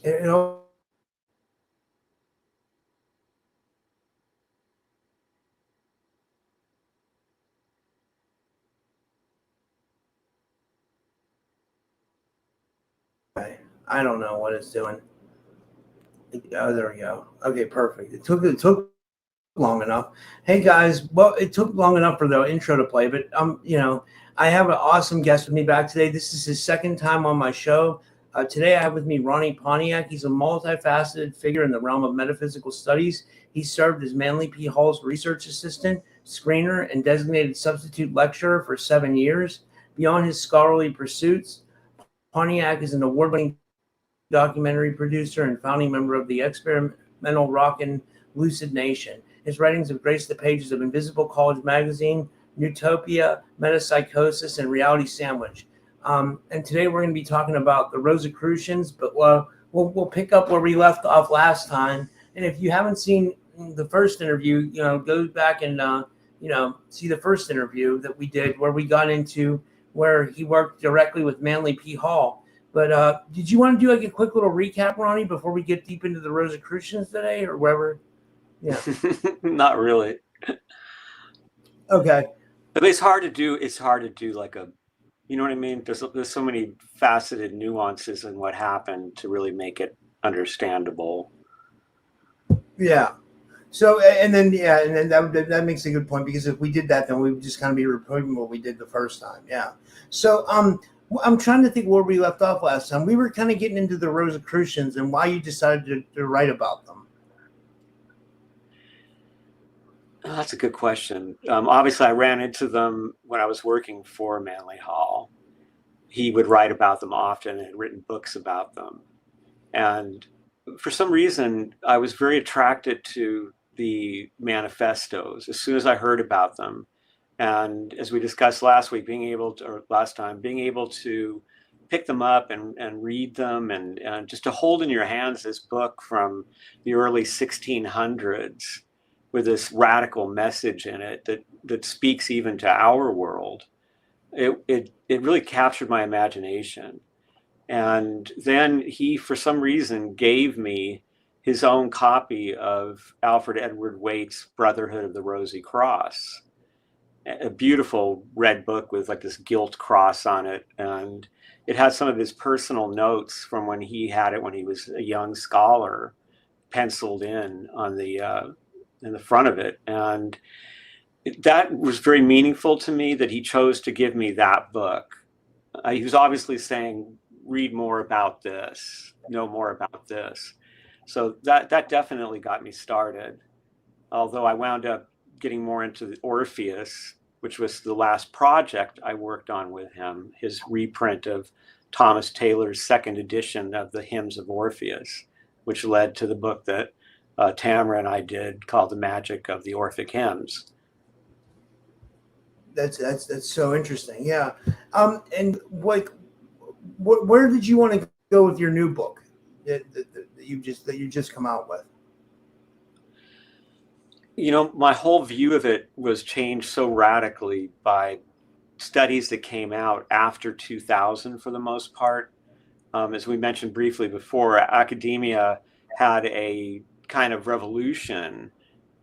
You know, I don't know what it's doing. Oh, there we go. Okay, perfect. It took long enough. Hey guys, well, it took long enough for the intro to play, but I have an awesome guest with me back today. This is his second time on my show. Today I have with me Ronnie Pontiac. He's a multifaceted figure in the realm of metaphysical studies. He served as Manly P. Hall's research assistant, screener, and designated substitute lecturer for 7 years. Beyond his scholarly pursuits, Pontiac is an award-winning documentary producer and founding member of the experimental rock and lucid nation. His writings have graced the pages of Invisible College Magazine, Utopia, Metapsychosis, and Reality Sandwich. And today we're going to be talking about the Rosicrucians, but we'll pick up where we left off last time. And if you haven't seen the first interview, go back and see the first interview that we did, where we got into where he worked directly with Manly P. Hall. But did you want to do like a quick little recap, Ronnie, before we get deep into the Rosicrucians today, or wherever? Yeah. Not really. Okay. But it's hard to do. It's hard to do like a, you know what I mean? There's so many faceted nuances in what happened to really make it understandable. Yeah. So and then that makes a good point, because if we did that, then we would just kind of be repeating what we did the first time. Yeah. So I'm trying to think where we left off last time. We were kind of getting into the Rosicrucians and why you decided to write about them. Oh, that's a good question. Obviously, I ran into them when I was working for Manly Hall. He would write about them often and had written books about them. And for some reason, I was very attracted to the manifestos as soon as I heard about them. And as we discussed last week, being able to pick them up and read them and just to hold in your hands this book from the early 1600s with this radical message in it that speaks even to our world, it really captured my imagination. And then he, for some reason, gave me his own copy of Alfred Edward Waite's Brotherhood of the Rosy Cross, a beautiful red book with like this gilt cross on it. And it had some of his personal notes from when he had it when he was a young scholar penciled in on the front of it. And that was very meaningful to me that he chose to give me that book. He was obviously saying, read more about this, know more about this. So that definitely got me started. Although I wound up getting more into the Orpheus, which was the last project I worked on with him, his reprint of Thomas Taylor's second edition of the Hymns of Orpheus, which led to the book that Tamara and I did called The Magic of the Orphic Hymns. That's so interesting. Yeah. And where did you want to go with your new book that you just come out with? My whole view of it was changed so radically by studies that came out after 2000 for the most part. As we mentioned briefly before, academia had a kind of revolution.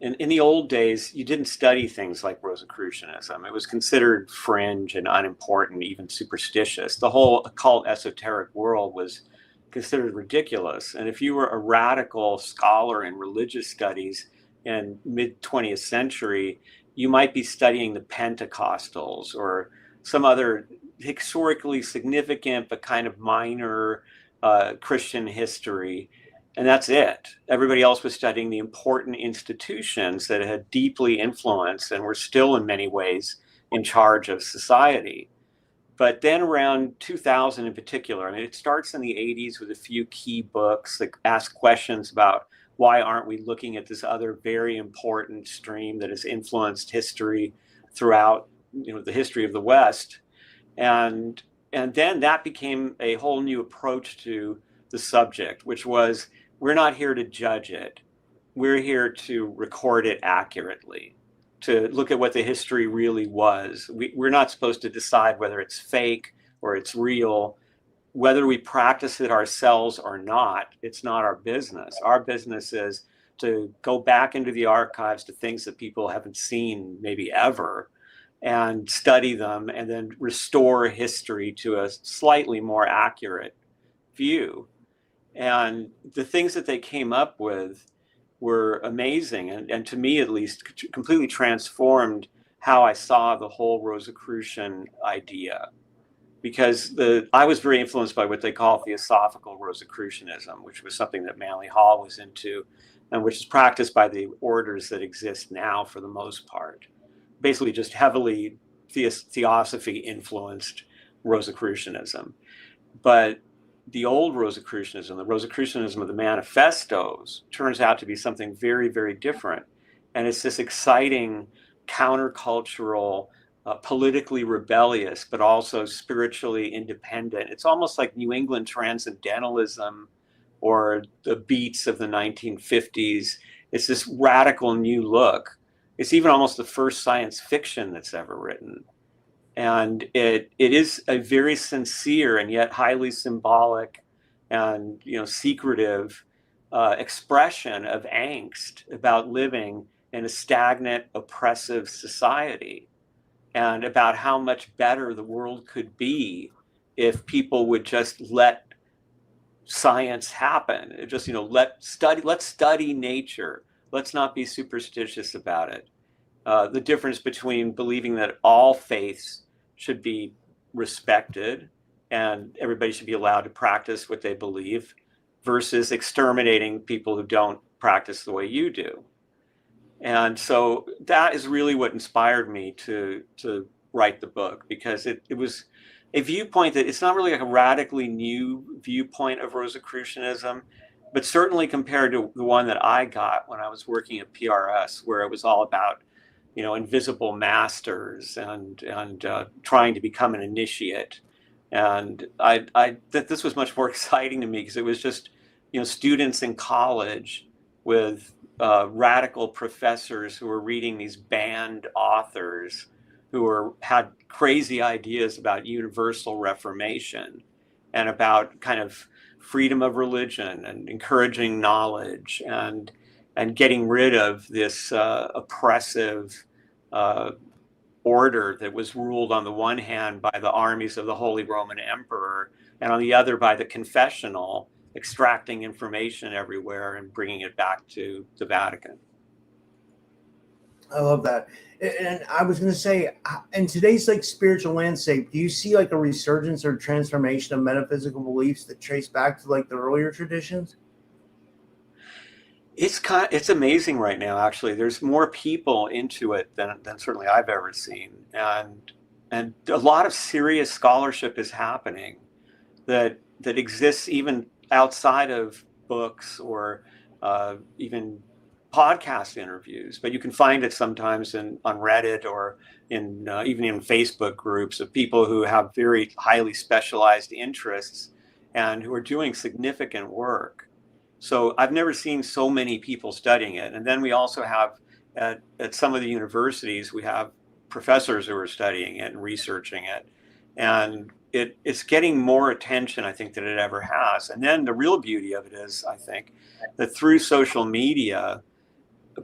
In the old days, you didn't study things like Rosicrucianism. It was considered fringe and unimportant, even superstitious. The whole occult esoteric world was considered ridiculous. And if you were a radical scholar in religious studies in mid-20th century, you might be studying the Pentecostals or some other historically significant but kind of minor Christian history. And that's it. Everybody else was studying the important institutions that had deeply influenced and were still in many ways in charge of society. But then around 2000 in particular, it starts in the 80s with a few key books that ask questions about why aren't we looking at this other very important stream that has influenced history throughout the history of the West. And then that became a whole new approach to the subject, which was, we're not here to judge it. We're here to record it accurately, to look at what the history really was. We're not supposed to decide whether it's fake or it's real. whether we practice it ourselves or not, it's not our business. Our business is to go back into the archives to things that people haven't seen maybe ever, and study them, and then restore history to a slightly more accurate view. And the things that they came up with were amazing, and to me at least completely transformed how I saw the whole Rosicrucian idea. Because I was very influenced by what they call Theosophical Rosicrucianism, which was something that Manly Hall was into, and which is practiced by the orders that exist now for the most part. Basically just heavily theosophy influenced Rosicrucianism. But the old Rosicrucianism, the Rosicrucianism of the manifestos, turns out to be something very, very different. And it's this exciting countercultural, politically rebellious, but also spiritually independent. It's almost like New England transcendentalism or the beats of the 1950s. It's this radical new look. It's even almost the first science fiction that's ever written. And it is a very sincere and yet highly symbolic and secretive expression of angst about living in a stagnant, oppressive society, and about how much better the world could be if people would just let science happen. Just let's study nature. Let's not be superstitious about it. The difference between believing that all faiths should be respected and everybody should be allowed to practice what they believe, versus exterminating people who don't practice the way you do. And so that is really what inspired me to write the book, because it was a viewpoint that it's not really like a radically new viewpoint of Rosicrucianism, but certainly compared to the one that I got when I was working at PRS, where it was all about invisible masters and trying to become an initiate. And I that this was much more exciting to me, because it was just students in college with radical professors who were reading these banned authors who had crazy ideas about universal reformation and about kind of freedom of religion and encouraging knowledge and getting rid of this oppressive order that was ruled on the one hand by the armies of the Holy Roman Emperor, and on the other by the confessional, extracting information everywhere and bringing it back to the Vatican. I love that. And I was going to say, in today's spiritual landscape, do you see a resurgence or transformation of metaphysical beliefs that trace back to the earlier traditions? It's amazing right now. Actually, there's more people into it than certainly I've ever seen, and a lot of serious scholarship is happening that exists even outside of books or even podcast interviews. But you can find it sometimes on Reddit or even in Facebook groups of people who have very highly specialized interests and who are doing significant work. So I've never seen so many people studying it. And then we also have at some of the universities, we have professors who are studying it and researching it. And it's getting more attention, I think, than it ever has. And then the real beauty of it is, I think, that through social media,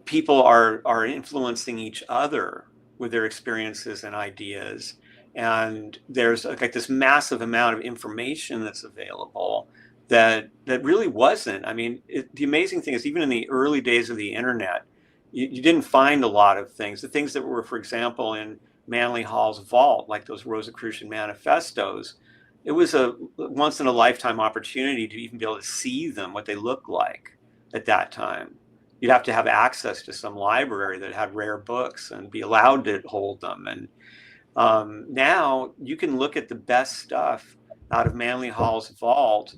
people are influencing each other with their experiences and ideas. And there's this massive amount of information that's available that really wasn't. I mean, the amazing thing is, even in the early days of the internet, you didn't find a lot of things. The things that were, for example, in Manly Hall's vault, like those Rosicrucian manifestos, it was a once in a lifetime opportunity to even be able to see them, what they looked like at that time. You'd have to have access to some library that had rare books and be allowed to hold them. And now you can look at the best stuff out of Manly Hall's vault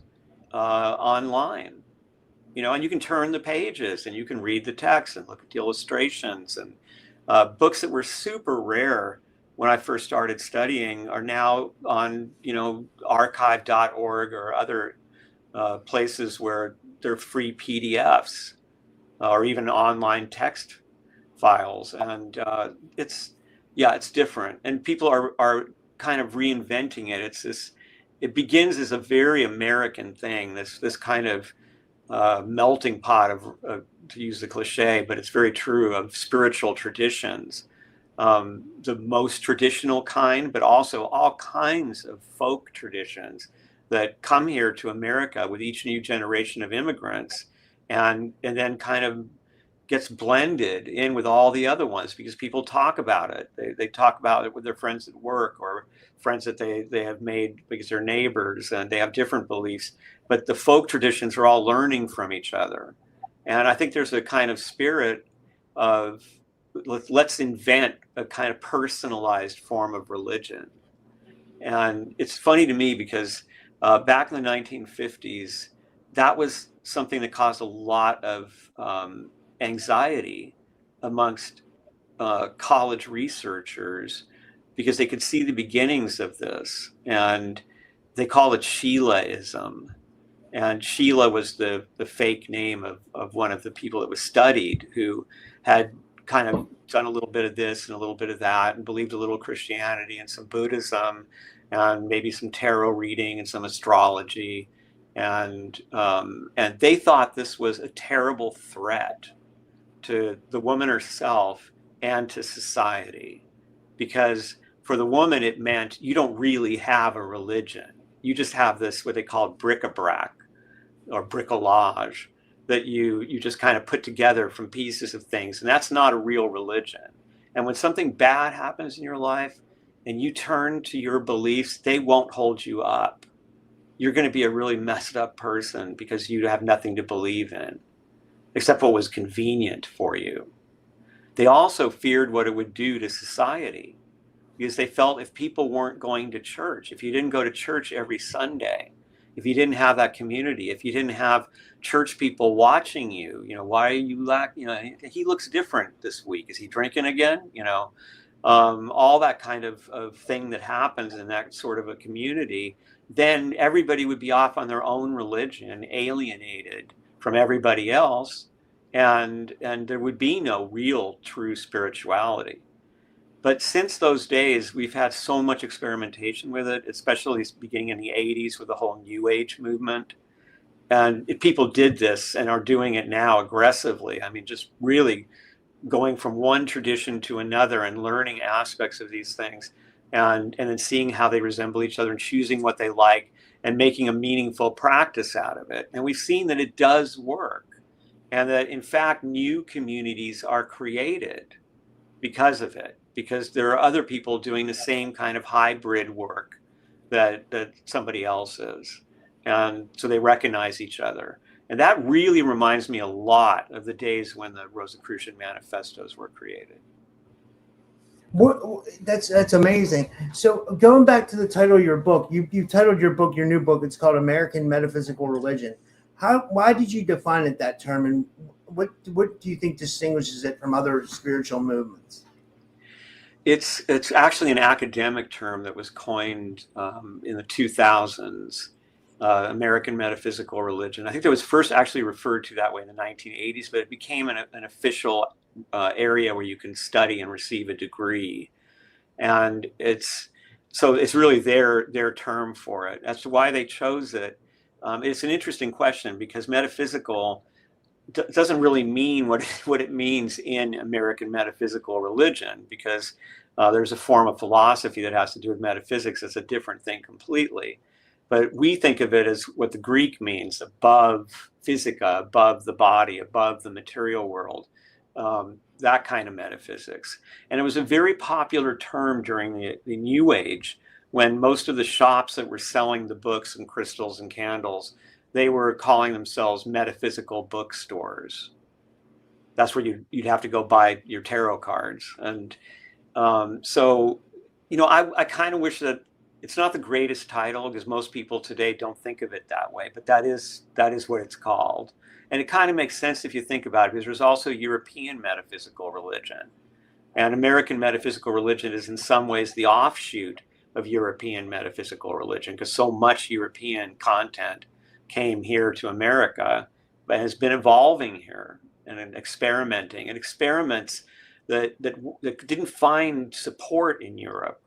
online, and you can turn the pages and you can read the text and look at the illustrations. And books that were super rare when I first started studying are now on, archive.org or other places where they're free PDFs or even online text files. And it's different. And people are kind of reinventing it. It's this it begins as a very American thing, this kind of melting pot of, to use the cliche, but it's very true, of spiritual traditions. The most traditional kind, but also all kinds of folk traditions that come here to America with each new generation of immigrants, and then kind of gets blended in with all the other ones because people talk about it. They talk about it with their friends at work, or friends that they have made because they're neighbors, and they have different beliefs. But the folk traditions are all learning from each other. And I think there's a kind of spirit of let's invent a kind of personalized form of religion. And it's funny to me because back in the 1950s, that was something that caused a lot of anxiety amongst college researchers, because they could see the beginnings of this, and they call it Sheilaism. And Sheila was the fake name of one of the people that was studied, who had kind of done a little bit of this and a little bit of that, and believed a little Christianity and some Buddhism, and maybe some tarot reading and some astrology. And they thought this was a terrible threat to the woman herself and to society, because for the woman it meant you don't really have a religion. You just have this, what they call bric-a-brac or bricolage, that you just kind of put together from pieces of things, and that's not a real religion. And when something bad happens in your life and you turn to your beliefs, they won't hold you up. You're going to be a really messed up person because you have nothing to believe in except what was convenient for you. They also feared what it would do to society, because they felt if people weren't going to church, if you didn't go to church every Sunday, if you didn't have that community, if you didn't have church people watching you, why are you he looks different this week. Is he drinking again? All that kind of thing that happens in that sort of a community, then everybody would be off on their own religion, alienated from everybody else, and there would be no real true spirituality. But since those days, we've had so much experimentation with it, especially beginning in the 80s with the whole New Age movement. And if people did this and are doing it now aggressively, I mean, just really going from one tradition to another and learning aspects of these things, and then seeing how they resemble each other and choosing what they like and making a meaningful practice out of it. And we've seen that it does work, and that in fact new communities are created because of it, because there are other people doing the same kind of hybrid work that somebody else is. And so they recognize each other. And that really reminds me a lot of the days when the Rosicrucian manifestos were created. That's amazing. So going back to the title of your book, you titled your new book, it's called American Metaphysical Religion. Why did you define it that term, and what do you think distinguishes it from other spiritual movements? It's actually an academic term that was coined in the 2000s, American Metaphysical Religion. I think it was first actually referred to that way in the 1980s, but it became an official area where you can study and receive a degree. And it's really their term for it. As to why they chose it, it's an interesting question, because metaphysical doesn't really mean what it means in American metaphysical religion, because there's a form of philosophy that has to do with metaphysics. It's a different thing completely. But we think of it as what the Greek means, above physica, above the body, above the material world, that kind of metaphysics. And it was a very popular term during the New Age, when most of the shops that were selling the books and crystals and candles, they were calling themselves metaphysical bookstores. That's where you'd have to go buy your tarot cards. And so, I kind of wish that it's not the greatest title, because most people today don't think of it that way, but that is what it's called. And it kind of makes sense if you think about it, because there's also European metaphysical religion. And American metaphysical religion is in some ways the offshoot of European metaphysical religion, because so much European content came here to America, but has been evolving here and experimenting. And experiments that didn't find support in Europe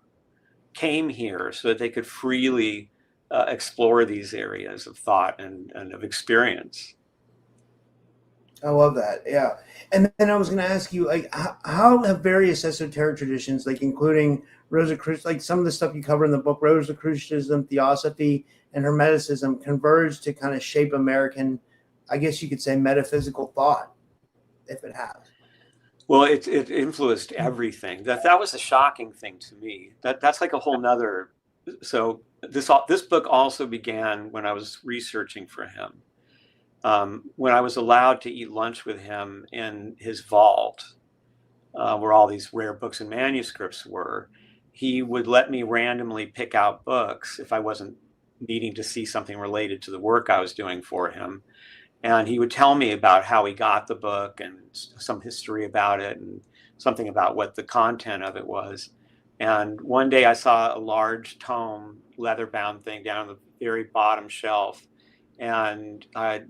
came here so that they could freely explore these areas of thought and of experience. I love that. Yeah. And then I was going to ask you, like, how have various esoteric traditions, like including Rosicrucians, like some of the stuff you cover in the book, Rosicrucianism, Theosophy, and Hermeticism, converged to kind of shape American, I guess you could say, metaphysical thought, if it has? Well, it influenced everything. That was a shocking thing to me. That's like a whole nother. So this book also began when I was researching for him. When I was allowed to eat lunch with him in his vault, where all these rare books and manuscripts were, he would let me randomly pick out books if I wasn't needing to see something related to the work I was doing for him. And he would tell me about how he got the book and some history about it and something about what the content of it was. And one day I saw a large tome, leather-bound thing down on the very bottom shelf. And I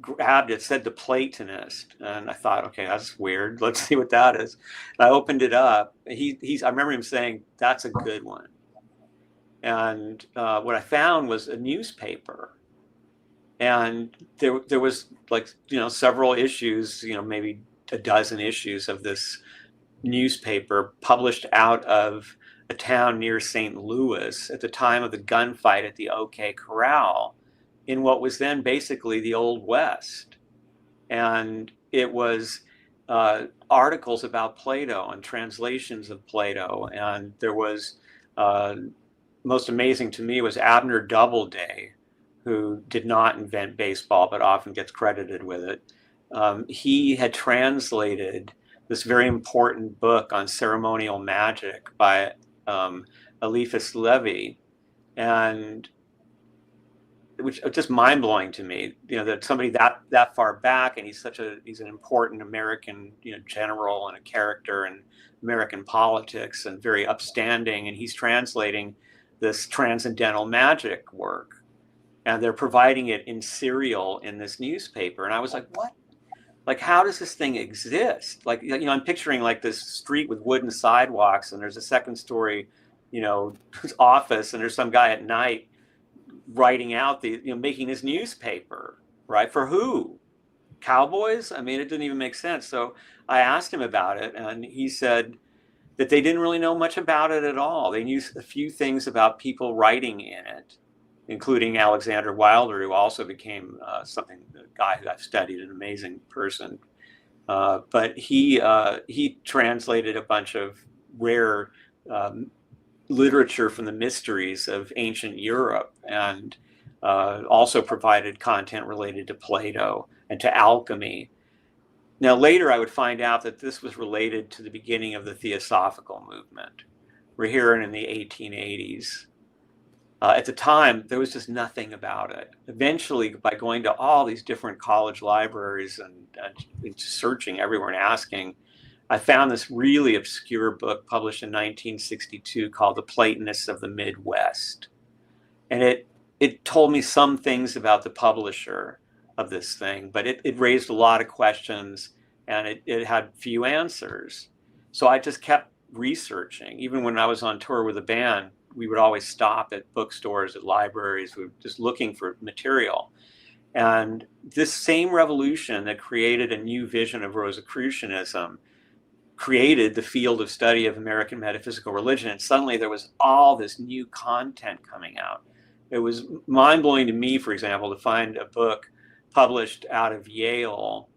grabbed it, said The Platonist. And I thought, okay, that's weird. Let's see what that is. And I opened it up. I remember him saying, that's a good one. And what I found was a newspaper. And there was several issues, maybe a dozen issues of this newspaper published out of a town near St. Louis at the time of the gunfight at the OK Corral in what was then basically the Old West. And it was articles about Plato and translations of Plato. And there was, most amazing to me was Abner Doubleday, who did not invent baseball, but often gets credited with it. He had translated this very important book on ceremonial magic by Eliphas Levi, and which is just mind-blowing to me, that somebody that far back, and he's an important American, general and a character in American politics and very upstanding, and he's translating this transcendental magic work. And they're providing it in serial in this newspaper. And I was like, what? Like, how does this thing exist? Like, I'm picturing like this street with wooden sidewalks, and there's a second story, office, and there's some guy at night writing out making this newspaper, right? For who? Cowboys? I mean, it didn't even make sense. So I asked him about it, and he said that they didn't really know much about it at all. They knew a few things about people writing in it, including Alexander Wilder, who also became a guy who I've studied, an amazing person. But he translated a bunch of rare literature from the mysteries of ancient Europe, and also provided content related to Plato and to alchemy. Now, later I would find out that this was related to the beginning of the Theosophical movement. We're here in the 1880s. At the time, there was just nothing about it. Eventually, by going to all these different college libraries and searching everywhere and asking, I found this really obscure book published in 1962 called The Platonists of the Midwest. And it told me some things about the publisher of this thing, but it raised a lot of questions, and it had few answers. So I just kept researching. Even when I was on tour with a band, we would always stop at bookstores, at libraries. We were just looking for material. And this same revolution that created a new vision of Rosicrucianism created the field of study of American metaphysical religion. And suddenly there was all this new content coming out. It was mind-blowing to me, for example, to find a book published out of Yale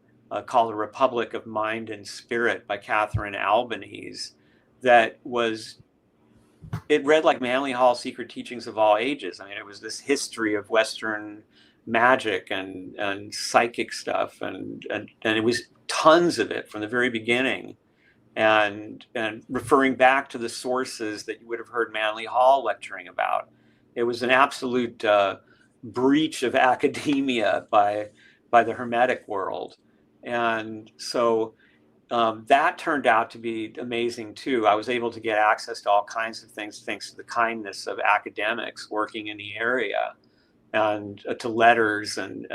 called The Republic of Mind and Spirit by Catherine Albanese, that it read like Manly Hall's Secret Teachings of All Ages. I mean, it was this history of Western magic and psychic stuff, and it was tons of it from the very beginning, and referring back to the sources that you would have heard Manly Hall lecturing about. It was an absolute breach of academia by the Hermetic world, and so that turned out to be amazing too. I was able to get access to all kinds of things thanks to the kindness of academics working in the area, and to letters and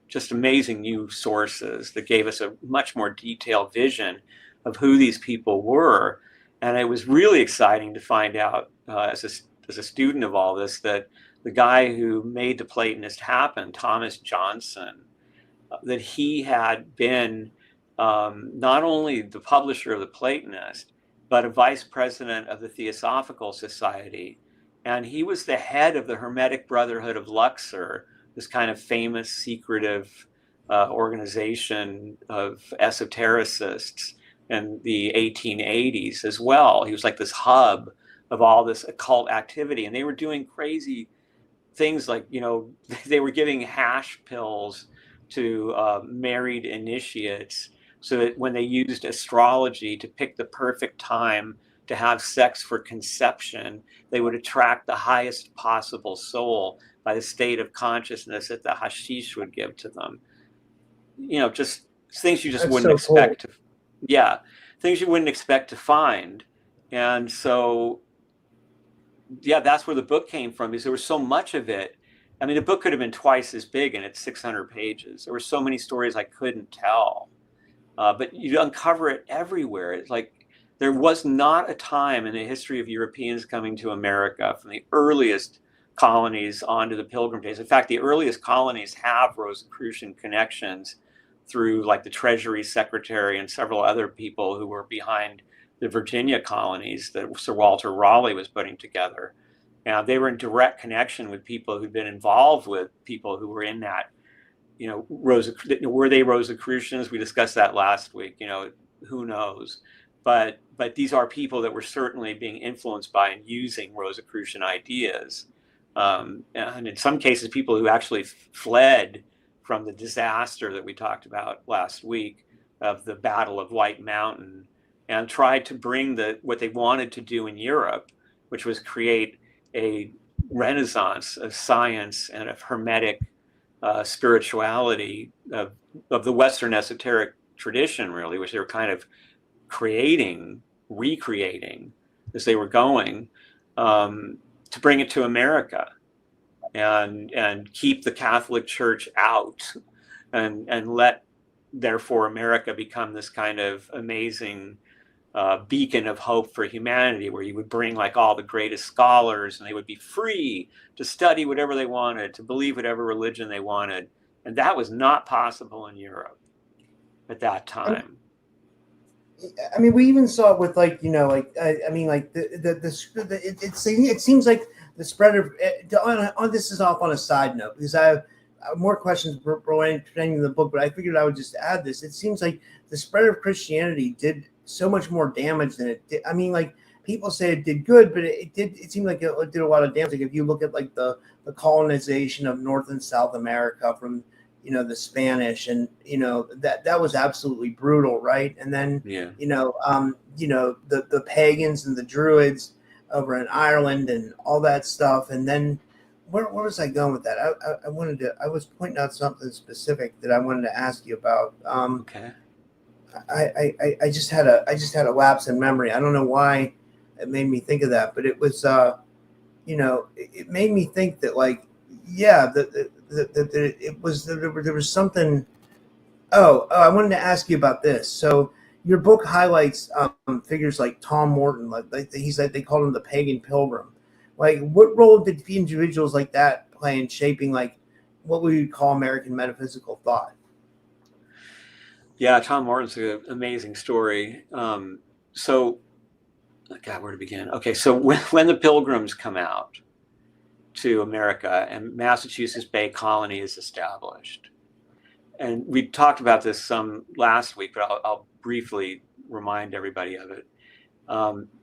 just amazing new sources that gave us a much more detailed vision of who these people were. And it was really exciting to find out as a student of all this that the guy who made the Platonist happen, Thomas Johnson, that he had been not only the publisher of the Platonist, but a vice president of the Theosophical Society. And he was the head of the Hermetic Brotherhood of Luxor, this kind of famous, secretive organization of esotericists in the 1880s as well. He was like this hub of all this occult activity. And they were doing crazy things like, they were giving hash pills to married initiates so that when they used astrology to pick the perfect time to have sex for conception, they would attract the highest possible soul by the state of consciousness that the hashish would give to them. Just things you just That's wouldn't so expect cool. things you wouldn't expect to find. And so, that's where the book came from, because there was so much of it. I mean, the book could have been twice as big, and it's 600 pages. There were so many stories I couldn't tell. But you uncover it everywhere. It's like there was not a time in the history of Europeans coming to America, from the earliest colonies onto the Pilgrim days. In fact, the earliest colonies have Rosicrucian connections through like the Treasury Secretary and several other people who were behind the Virginia colonies that Sir Walter Raleigh was putting together. And they were in direct connection with people who'd been involved with people who were in that, were they Rosicrucians? We discussed that last week, who knows? But these are people that were certainly being influenced by and using Rosicrucian ideas. And in some cases, people who actually fled from the disaster that we talked about last week of the Battle of White Mountain, and tried to bring what they wanted to do in Europe, which was create a renaissance of science and of Hermetic spirituality of the Western esoteric tradition, really, which they were kind of recreating as they were going, to bring it to America and keep the Catholic Church out and let, therefore, America become this kind of amazing beacon of hope for humanity, where you would bring like all the greatest scholars, and they would be free to study whatever they wanted, to believe whatever religion they wanted. And that was not possible in Europe at that time. I mean, we even saw it with it seems like the spread of this is off on a side note, because I have more questions pertaining to the book, but I figured I would just add this. It seems like the spread of Christianity did so much more damage than it did. I mean, like, people say it did good, but it seemed like it did a lot of damage. Like, if you look at like the colonization of North and South America from the Spanish, and that was absolutely brutal, right? And then the pagans and the Druids over in Ireland and all that stuff. And then where was I going with that? I was pointing out something specific that I wanted to ask you about. Okay. I just had a lapse in memory. I don't know why it made me think of that, but it was it made me think that, like, there was something. I wanted to ask you about this. So your book highlights figures like Tom Morton, like they called him the pagan pilgrim. Like, what role did individuals like that play in shaping like what we would call American metaphysical thought? Yeah, Tom Morton's an amazing story. So, God, where to begin? Okay, so when the Pilgrims come out to America and Massachusetts Bay Colony is established, and we talked about this some last week, but I'll briefly remind everybody of it.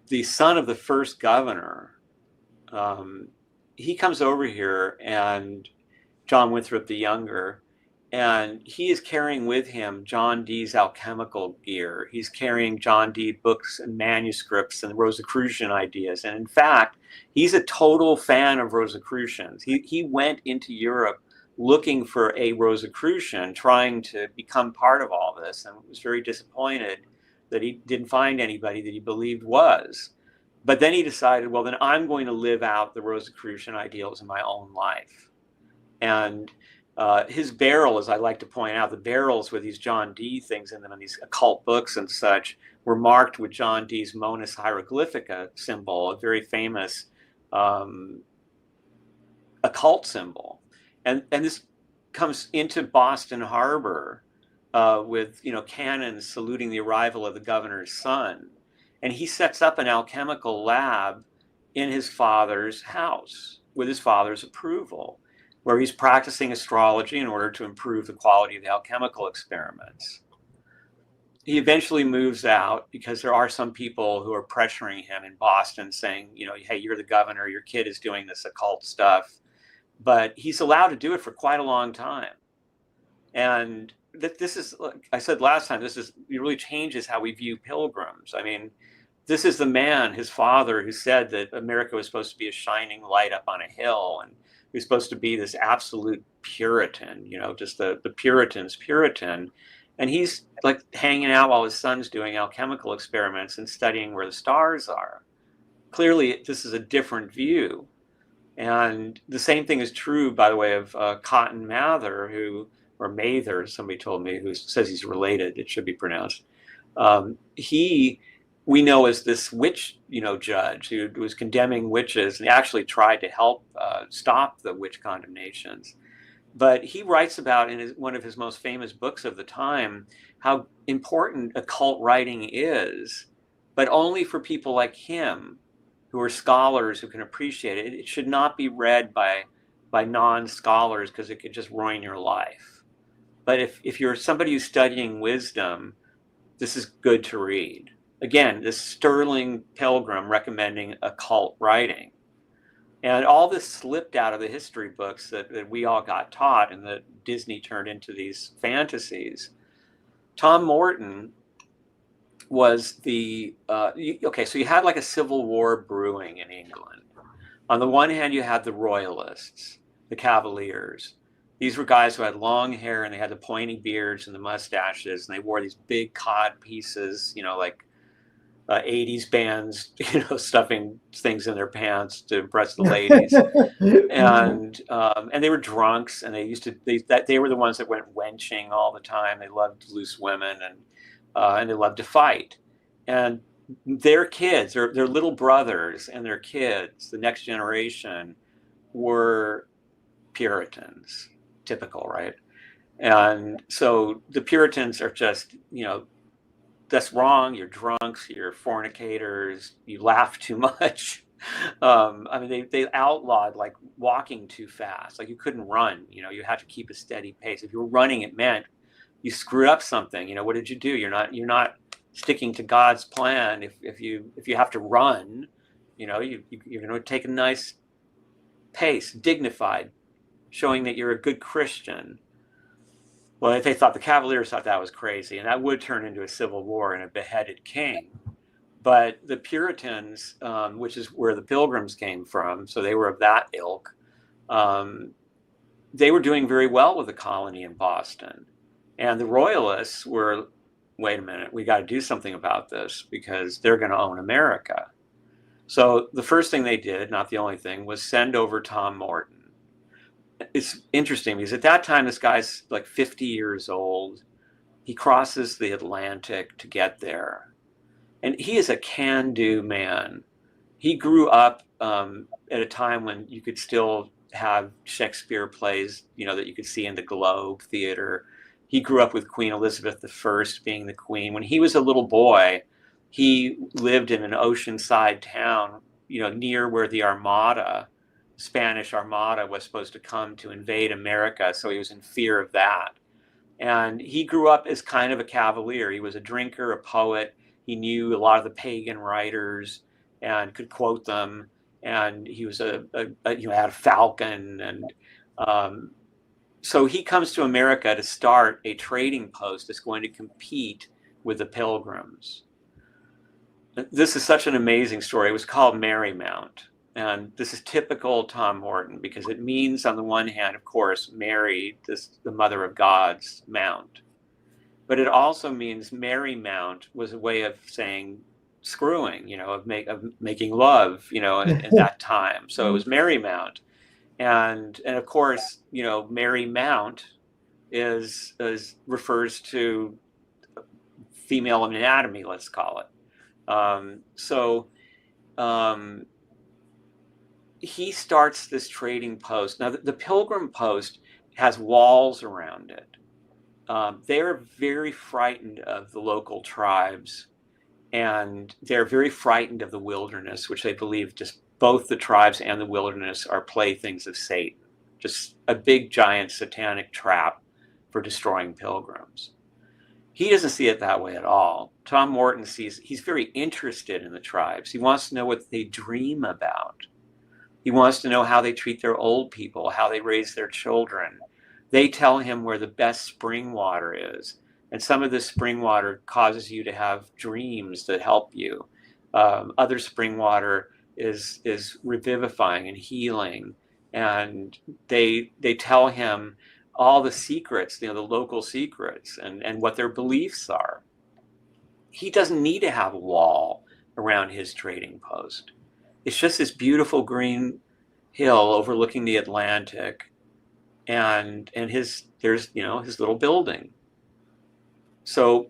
The son of the first governor, he comes over here, and John Winthrop the Younger, and he is carrying with him John Dee's alchemical gear. He's carrying John Dee books and manuscripts and Rosicrucian ideas. And in fact, he's a total fan of Rosicrucians. He went into Europe looking for a Rosicrucian, trying to become part of all this, and was very disappointed that he didn't find anybody that he believed was. But then he decided, well, then I'm going to live out the Rosicrucian ideals in my own life. And his barrel, as I like to point out, the barrels with these John Dee things in them and these occult books and such were marked with John Dee's Monas Hieroglyphica symbol, a very famous occult symbol. And this comes into Boston Harbor with, cannons saluting the arrival of the governor's son. And he sets up an alchemical lab in his father's house with his father's approval, where he's practicing astrology in order to improve the quality of the alchemical experiments. He eventually moves out because there are some people who are pressuring him in Boston saying, hey, you're the governor, your kid is doing this occult stuff. But he's allowed to do it for quite a long time. And this is, like I said last time, it really changes how we view pilgrims. I mean, this is the man, his father, who said that America was supposed to be a shining light up on a hill, and he was supposed to be this absolute Puritan, just the Puritan's Puritan. And he's like hanging out while his son's doing alchemical experiments and studying where the stars are. Clearly, this is a different view. And the same thing is true, by the way, of Cotton Mather, or Mather, somebody told me, who says he's related, it should be pronounced. We know as this witch, judge who was condemning witches and actually tried to help stop the witch condemnations. But he writes about in one of his most famous books of the time how important occult writing is, but only for people like him who are scholars who can appreciate it. It should not be read by non-scholars because it could just ruin your life. But if you're somebody who's studying wisdom, this is good to read. Again, this sterling pilgrim recommending occult writing. And all this slipped out of the history books that we all got taught and that Disney turned into these fantasies. Tom Morton was so you had like a civil war brewing in England. On the one hand, you had the royalists, the Cavaliers. These were guys who had long hair and they had the pointy beards and the mustaches, and they wore these big cod pieces, like 80s bands, stuffing things in their pants to impress the ladies. And they were drunks, and they were the ones that went wenching all the time. They loved loose women, and they loved to fight. And their kids, their little brothers and their kids, the next generation, were Puritans, typical, right? And so the Puritans are just, that's wrong. You're drunks, you're fornicators, you laugh too much. They outlawed like walking too fast. Like you couldn't run, you had to keep a steady pace. If you were running, it meant you screwed up something. What did you do? You're not sticking to God's plan. If you have to run, you're going to take a nice pace, dignified, showing that you're a good Christian. Well, they thought the Cavaliers thought that was crazy, and that would turn into a civil war and a beheaded king. But the Puritans, which is where the Pilgrims came from, so they were of that ilk, they were doing very well with the colony in Boston. And the Royalists were, wait a minute, we got to do something about this because they're going to own America. So the first thing they did, not the only thing, was send over Tom Morton. It's interesting because at that time, this guy's like 50 years old. He crosses the Atlantic to get there. And he is a can-do man. He grew up at a time when you could still have Shakespeare plays, that you could see in the Globe Theater. He grew up with Queen Elizabeth I being the queen. When he was a little boy, he lived in an oceanside town, near where the Spanish Armada was supposed to come to invade America. So he was in fear of that. And he grew up as kind of a cavalier. He was a drinker, a poet. He knew a lot of the pagan writers and could quote them. And he was had a falcon. And so he comes to America to start a trading post that's going to compete with the Pilgrims. This is such an amazing story. It was called Marymount. And this is typical Tom Morton because it means, on the one hand, of course, Mary, the mother of God's mount. But it also means Marymount was a way of saying screwing, of making love, in that time. So it was Marymount. And of course, Marymount refers to female anatomy, let's call it. he starts this trading post. Now, the Pilgrim Post has walls around it. They're very frightened of the local tribes, and they're very frightened of the wilderness, which they believe just both the tribes and the wilderness are playthings of Satan, just a big, giant satanic trap for destroying pilgrims. He doesn't see it that way at all. Tom Morton sees, he's very interested in the tribes. He wants to know what they dream about. He wants to know how they treat their old people, how they raise their children. They tell him where the best spring water is. And some of this spring water causes you to have dreams that help you. Other spring water is revivifying and healing. And they tell him all the secrets, the local secrets and what their beliefs are. He doesn't need to have a wall around his trading post. It's just this beautiful green hill overlooking the Atlantic, and there's his little building. So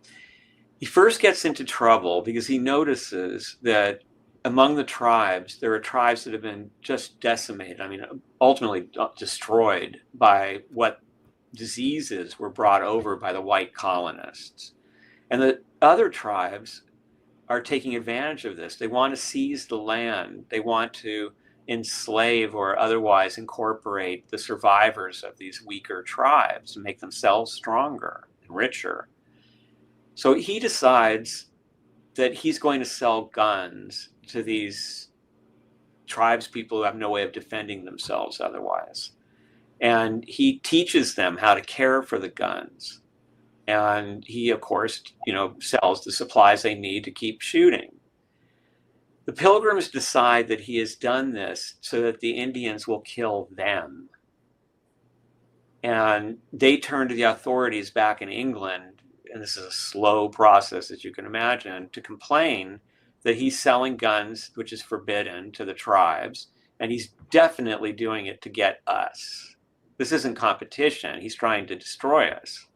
he first gets into trouble because he notices that among the tribes, there are tribes that have been just decimated. I mean, ultimately destroyed by what diseases were brought over by the white colonists. And the other tribes are taking advantage of this. They want to seize the land. They want to enslave or otherwise incorporate the survivors of these weaker tribes and make themselves stronger and richer. So he decides that he's going to sell guns to these tribes people who have no way of defending themselves otherwise. And he teaches them how to care for the guns. And he, of course, sells the supplies they need to keep shooting. The Pilgrims decide that he has done this so that the Indians will kill them. And they turn to the authorities back in England, and this is a slow process, as you can imagine, to complain that he's selling guns, which is forbidden, to the tribes, and he's definitely doing it to get us. This isn't competition. He's trying to destroy us.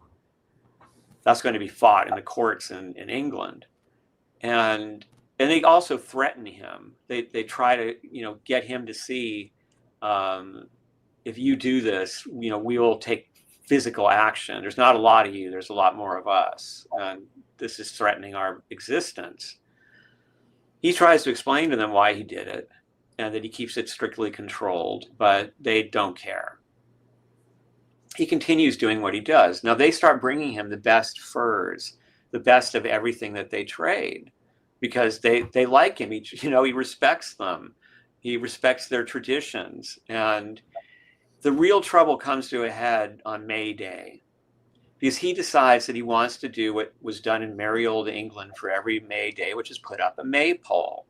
That's going to be fought in the courts in England. And they also threaten him. They try to, get him to see, if you do this, we will take physical action. There's not a lot of you. There's a lot more of us. And this is threatening our existence. He tries to explain to them why he did it and that he keeps it strictly controlled, but they don't care. He continues doing what he does. Now they start bringing him the best furs, the best of everything that they trade, because they like him. He respects them. He respects their traditions. And the real trouble comes to a head on May Day, because he decides that he wants to do what was done in merry old England for every May Day, which is put up a maypole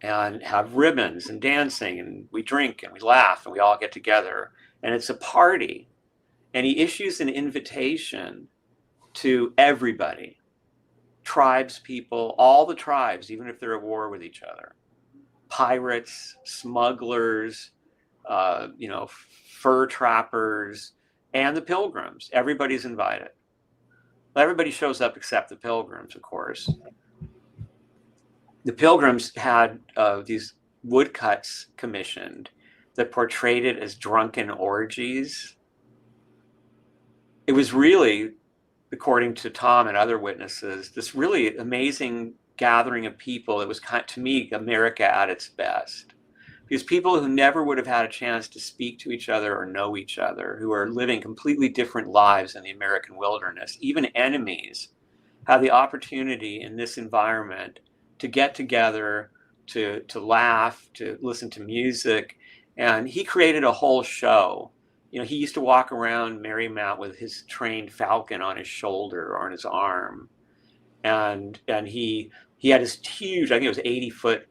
and have ribbons and dancing, and we drink and we laugh and we all get together, and it's a party. And he issues an invitation to everybody, tribes people, all the tribes, even if they're at war with each other, pirates, smugglers, fur trappers, and the Pilgrims. Everybody's invited. Everybody shows up except the Pilgrims, of course. The Pilgrims had these woodcuts commissioned that portrayed it as drunken orgies. It was really, according to Tom and other witnesses, this really amazing gathering of people. It was, to me, America at its best. Because people who never would have had a chance to speak to each other or know each other, who are living completely different lives in the American wilderness, even enemies, have the opportunity in this environment to get together, to laugh, to listen to music. And he created a whole show. He used to walk around Marymount with his trained falcon on his shoulder or on his arm. And he had this huge, I think it was 80-foot,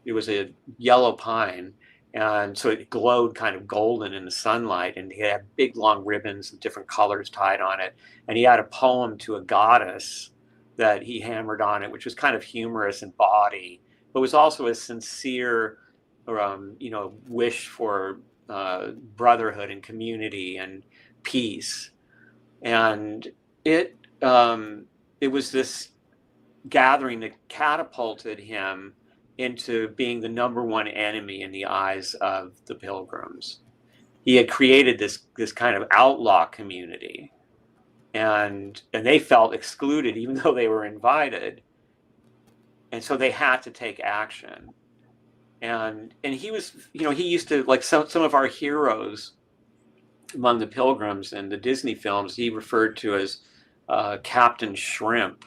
it was a yellow pine. And so it glowed kind of golden in the sunlight. And he had big, long ribbons of different colors tied on it. And he had a poem to a goddess that he hammered on it, which was kind of humorous in body, but was also a sincere, wish for brotherhood and community and peace. And it was this gathering that catapulted him into being the number one enemy in the eyes of the Pilgrims. He had created this kind of outlaw community, and they felt excluded even though they were invited, and so they had to take action. And he was, he used to, like some of our heroes among the Pilgrims in the Disney films, he referred to as Captain Shrimp,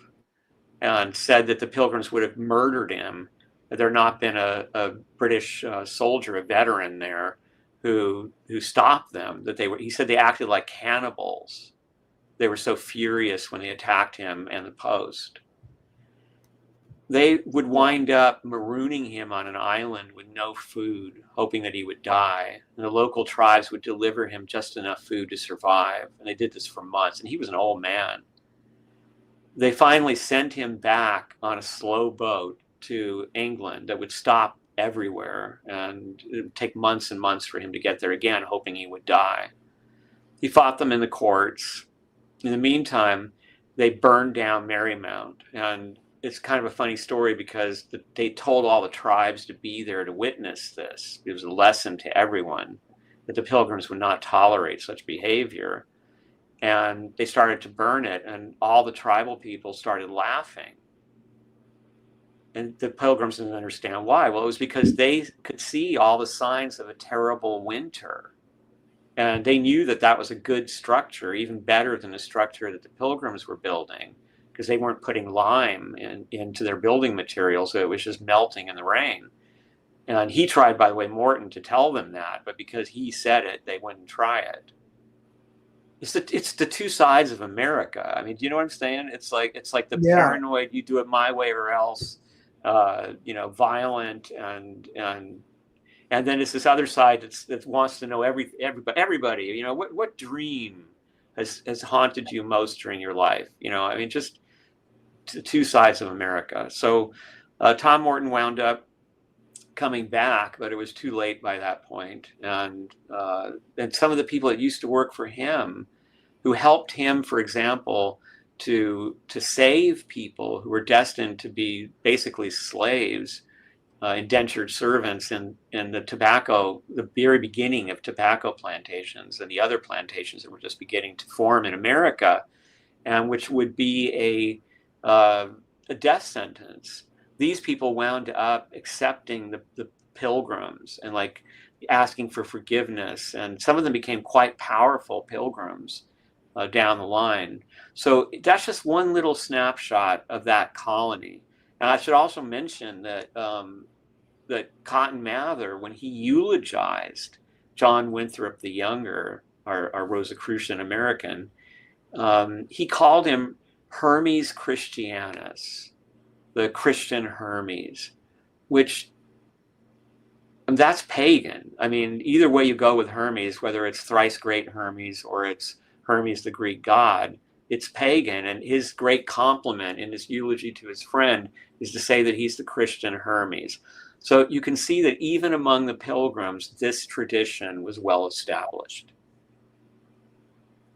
and said that the Pilgrims would have murdered him had there not been a British soldier, a veteran there, who stopped them. He said they acted like cannibals. They were so furious when they attacked him and the post. They would wind up marooning him on an island with no food, hoping that he would die. And the local tribes would deliver him just enough food to survive. And they did this for months. And he was an old man. They finally sent him back on a slow boat to England that would stop everywhere. And it would take months and months for him to get there again, hoping he would die. He fought them in the courts. In the meantime, they burned down Marymount. And it's kind of a funny story because they told all the tribes to be there to witness this. It was a lesson to everyone that the Pilgrims would not tolerate such behavior. And they started to burn it, and all the tribal people started laughing. And the Pilgrims didn't understand why. Well, it was because they could see all the signs of a terrible winter. And they knew that that was a good structure, even better than the structure that the Pilgrims were building, because they weren't putting lime into their building material, so it was just melting in the rain. And he tried, by the way, Morton, to tell them that, but because he said it, they wouldn't try it. It's the two sides of America. I mean, do you know what I'm saying? It's like the paranoid, you do it my way or else, violent, and then it's this other side that wants to know everybody. What dream has haunted you most during your life? Just the two sides of America. So Tom Morton wound up coming back, but it was too late by that point. And some of the people that used to work for him, who helped him, for example, to save people who were destined to be basically slaves, indentured servants in the very beginning of tobacco plantations and the other plantations that were just beginning to form in America, and which would be a death sentence. These people wound up accepting the Pilgrims and like asking for forgiveness, and some of them became quite powerful Pilgrims down the line. So that's just one little snapshot of that colony. And I should also mention that that Cotton Mather, when he eulogized John Winthrop the Younger, our Rosicrucian American, he called him Hermes Christianus, the Christian Hermes, which that's pagan. I mean, either way you go with Hermes, whether it's thrice great Hermes or it's Hermes, the Greek god, it's pagan. And his great compliment in his eulogy to his friend is to say that he's the Christian Hermes. So you can see that even among the Pilgrims, this tradition was well established.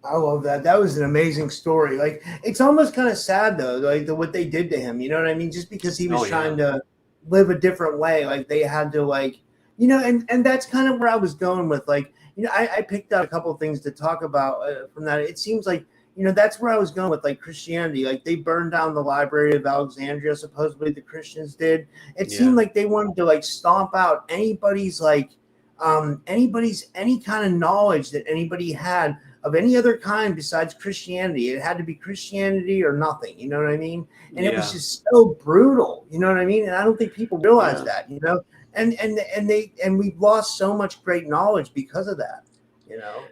I love that. That was an amazing story. Like, it's almost kind of sad though, like what they did to him. You know what I mean? Just because he was trying to live a different way, like they had to, like, and that's kind of where I was going with, like, I picked out a couple of things to talk about from that. It seems like, that's where I was going with, like, Christianity. Like, they burned down the Library of Alexandria, supposedly the Christians did. It seemed like they wanted to, like, stomp out anybody's, like, any kind of knowledge that anybody had of any other kind besides Christianity. It had to be Christianity or nothing, you know what I mean? And it was just so brutal, you know what I mean? And I don't think people realize that, and we've lost so much great knowledge because of that,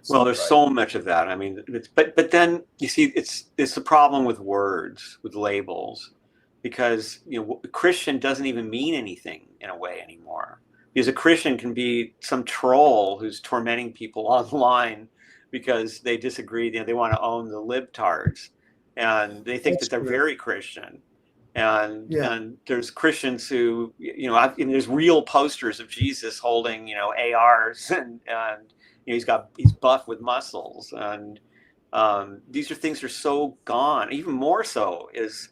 Well, there's so much of that. I mean, but then you see, it's the problem with words, with labels, because Christian doesn't even mean anything in a way anymore. Because a Christian can be some troll who's tormenting people online because they disagree. They want to own the libtards, and they think that they're very Christian. And there's Christians who, there's real posters of Jesus holding, ARs, and he's buff with muscles, and these are things that are so gone. Even more so is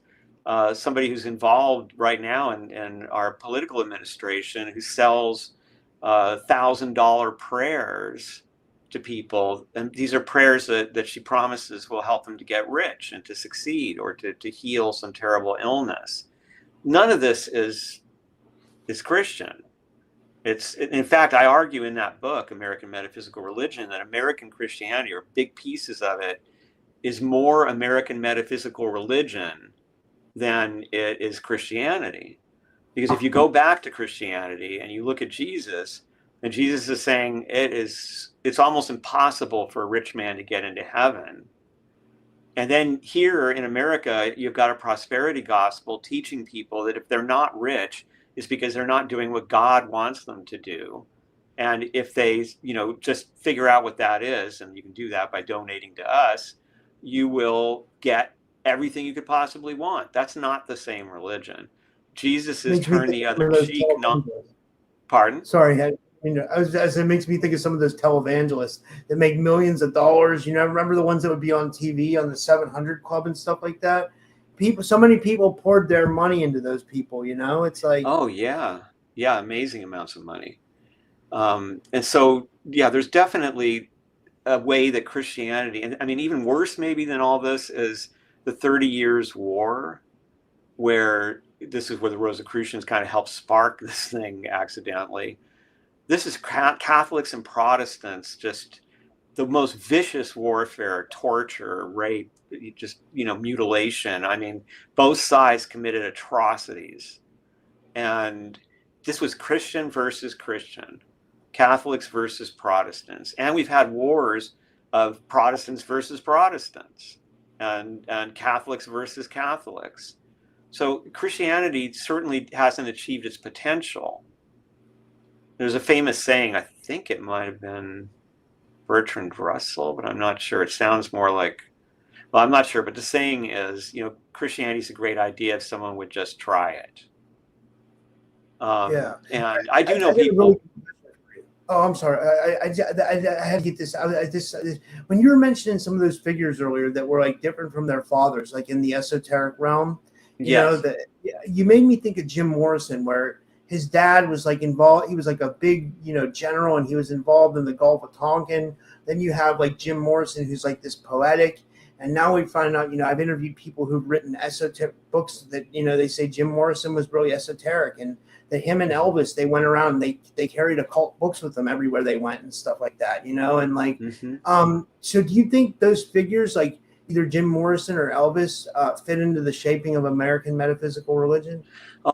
somebody who's involved right now in our political administration who sells $1,000 prayers to people. And these are prayers that she promises will help them to get rich and to succeed or to heal some terrible illness. None of this is Christian. In fact, I argue in that book, American Metaphysical Religion, that American Christianity, or big pieces of it, is more American metaphysical religion than it is Christianity. Because if you go back to Christianity and you look at Jesus, and Jesus is saying it's almost impossible for a rich man to get into heaven. And then here in America, you've got a prosperity gospel teaching people that if they're not rich, it's because they're not doing what God wants them to do. And if they, just figure out what that is, and you can do that by donating to us, you will get everything you could possibly want. That's not the same religion. Jesus is turn the other cheek. Pardon? Sorry, it makes me think of some of those televangelists that make millions of dollars. Remember the ones that would be on TV on the 700 Club and stuff like that? So many people poured their money into those people. It's like, oh yeah, amazing amounts of money. And so there's definitely a way that Christianity, and I mean, even worse maybe than all this is the 30 Years' War, where this is where the Rosicrucians kind of helped spark this thing accidentally. This is Catholics and Protestants, just the most vicious warfare, torture, rape, just, mutilation. I mean, both sides committed atrocities. And this was Christian versus Christian, Catholics versus Protestants. And we've had wars of Protestants versus Protestants and Catholics versus Catholics. So Christianity certainly hasn't achieved its potential. There's a famous saying, I think it might have been Bertrand Russell, but I'm not sure. It sounds more like, well, I'm not sure, but the saying is, Christianity is a great idea if someone would just try it. And I do know people. Oh, I'm sorry. I had to get this. When you were mentioning some of those figures earlier that were like different from their fathers, like in the esoteric realm, you made me think of Jim Morrison, where his dad was like involved. He was like a big, general, and he was involved in the Gulf of Tonkin. Then you have like Jim Morrison, who's like this poetic. And now we find out, I've interviewed people who've written esoteric books that, they say Jim Morrison was really esoteric, and that him and Elvis, they went around and they carried occult books with them everywhere they went and stuff like that, and like, so do you think those figures like either Jim Morrison or Elvis fit into the shaping of American metaphysical religion?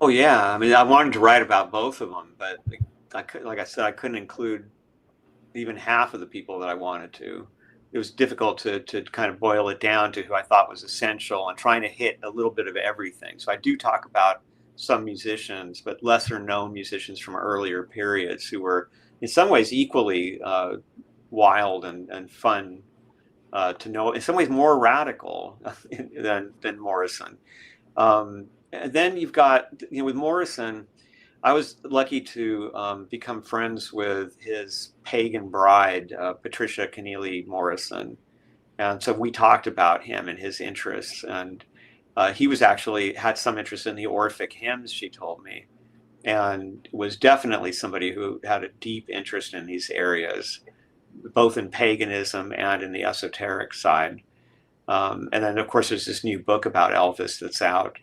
Oh yeah. I mean, I wanted to write about both of them, but like I said, I couldn't include even half of the people that I wanted to. It was difficult to kind of boil it down to who I thought was essential and trying to hit a little bit of everything. So I do talk about some musicians, but lesser known musicians from earlier periods who were in some ways equally wild and fun to know, in some ways more radical than Morrison. And then you've got, with Morrison, I was lucky to become friends with his pagan bride, Patricia Keneally Morrison. And so we talked about him and his interests. And he was actually had some interest in the Orphic hymns, she told me, and was definitely somebody who had a deep interest in these areas, both in paganism and in the esoteric side. And then, of course, there's this new book about Elvis that's out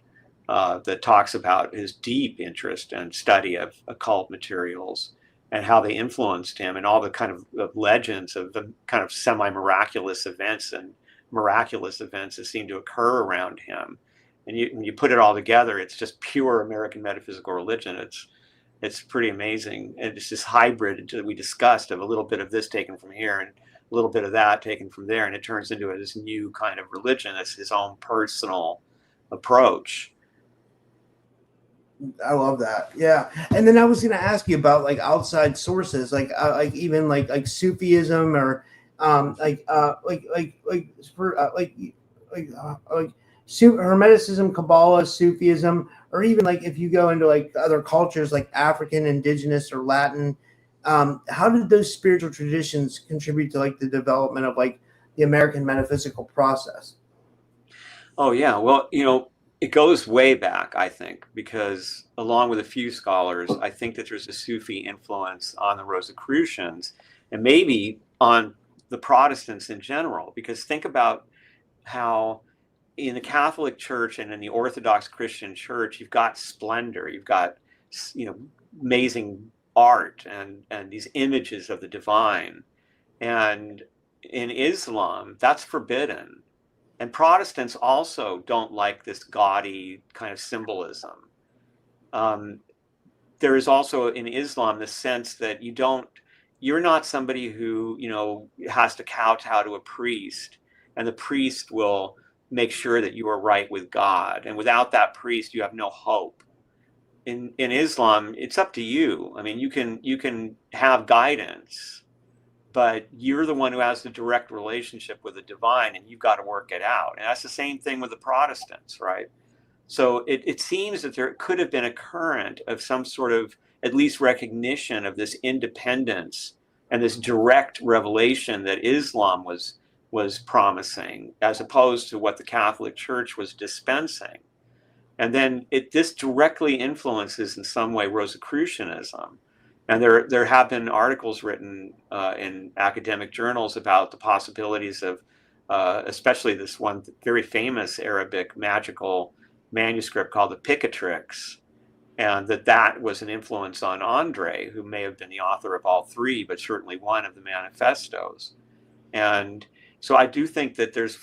that talks about his deep interest and study of occult materials and how they influenced him, and all the kind of legends of the kind of semi-miraculous events and miraculous events that seem to occur around him. And when you put it all together, it's just pure American metaphysical religion. It's pretty amazing. And it's this hybrid that we discussed of a little bit of this taken from here and a little bit of that taken from there. And it turns into this new kind of religion. It's his own personal approach. I love that. Yeah. And then I was going to ask you about like outside sources, like even like Sufism or Hermeticism, Kabbalah, Sufism, or even like if you go into like the other cultures like African, Indigenous, or Latin, how did those spiritual traditions contribute to like the development of like the American metaphysical process? Oh yeah, well, It goes way back, I think, because along with a few scholars, I think that there's a Sufi influence on the Rosicrucians and maybe on the Protestants in general. Because think about how in the Catholic Church and in the Orthodox Christian Church, you've got splendor, you've got, you know, amazing art and these images of the divine. And in Islam, that's forbidden. And Protestants also don't like this gaudy kind of symbolism. There is also in Islam the sense that you're not somebody who, you know, has to kowtow to a priest, and the priest will make sure that you are right with God. And without that priest, you have no hope. In Islam, it's up to you. I mean, you can have guidance, but you're the one who has the direct relationship with the divine, and you've got to work it out. And that's the same thing with the Protestants, right? So it seems that there could have been a current of some sort of at least recognition of this independence and this direct revelation that Islam was promising, as opposed to what the Catholic Church was dispensing. And then this directly influences in some way Rosicrucianism. And there have been articles written in academic journals about the possibilities of, especially this one very famous Arabic magical manuscript called the Picatrix, and that was an influence on Andre, who may have been the author of all three, but certainly one of the manifestos. And so I do think that there's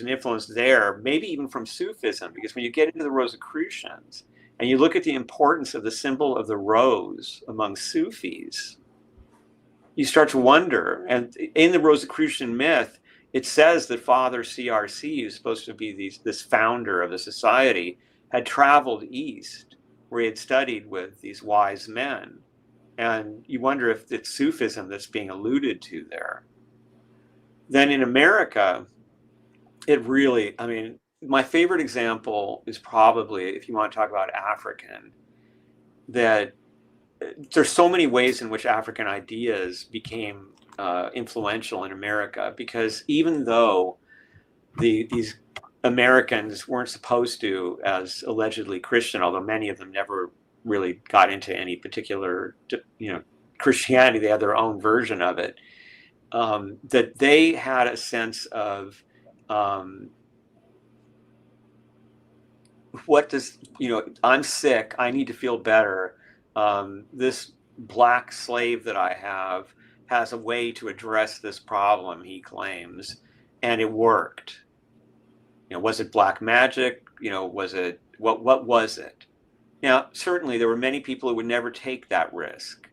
an influence there, maybe even from Sufism, because when you get into the Rosicrucians, and you look at the importance of the symbol of the rose among Sufis, you start to wonder. And in the Rosicrucian myth, it says that Father CRC, who's supposed to be this founder of the society, had traveled east, where he had studied with these wise men. And you wonder if it's Sufism that's being alluded to there. Then in America, it really, I mean, my favorite example is probably, if you want to talk about African, that there's so many ways in which African ideas became influential in America, because even though these Americans weren't supposed to, as allegedly Christian, although many of them never really got into any particular, you know, Christianity, they had their own version of it, that they had a sense of what does, you know, I'm sick, I need to feel better. This black slave that I have has a way to address this problem, he claims, and it worked. You know, was it black magic? You know, was it, what was it? Now, certainly there were many people who would never take that risk.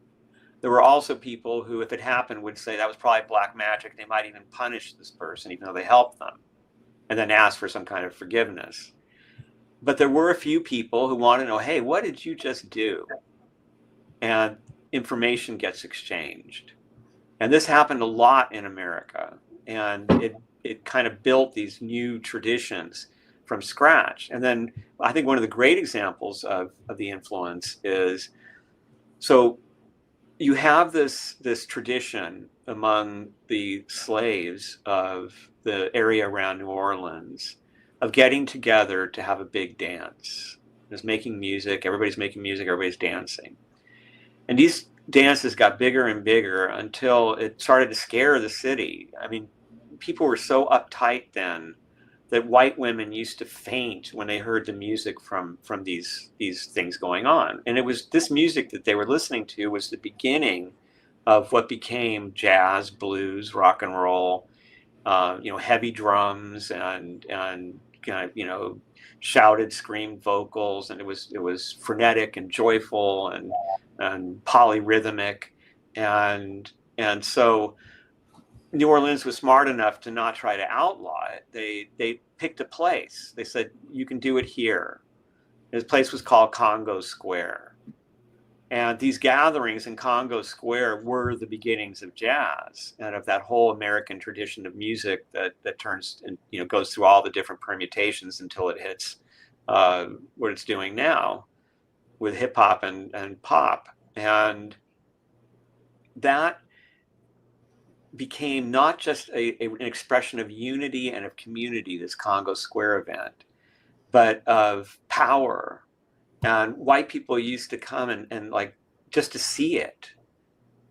There were also people who, if it happened, would say that was probably black magic. They might even punish this person, even though they helped them, and then ask for some kind of forgiveness. But there were a few people who want to know, hey, what did you just do? And information gets exchanged. And this happened a lot in America. And it kind of built these new traditions from scratch. And then I think one of the great examples of the influence is, so you have this tradition among the slaves of the area around New Orleans of getting together to have a big dance. There's making music, everybody's dancing. And these dances got bigger and bigger until it started to scare the city. I mean, people were so uptight then that white women used to faint when they heard the music from these things going on. And it was this music that they were listening to was the beginning of what became jazz, blues, rock and roll, you know, heavy drums and kind of, you know, shouted, screamed vocals, and it was frenetic and joyful and polyrhythmic, and so New Orleans was smart enough to not try to outlaw it. They picked a place. They said, you can do it here. This place was called Congo Square. And these gatherings in Congo Square were the beginnings of jazz and of that whole American tradition of music that turns and, you know, goes through all the different permutations until it hits what it's doing now with hip hop and pop. And that became not just an expression of unity and of community, this Congo Square event, but of power. And white people used to come and like just to see it.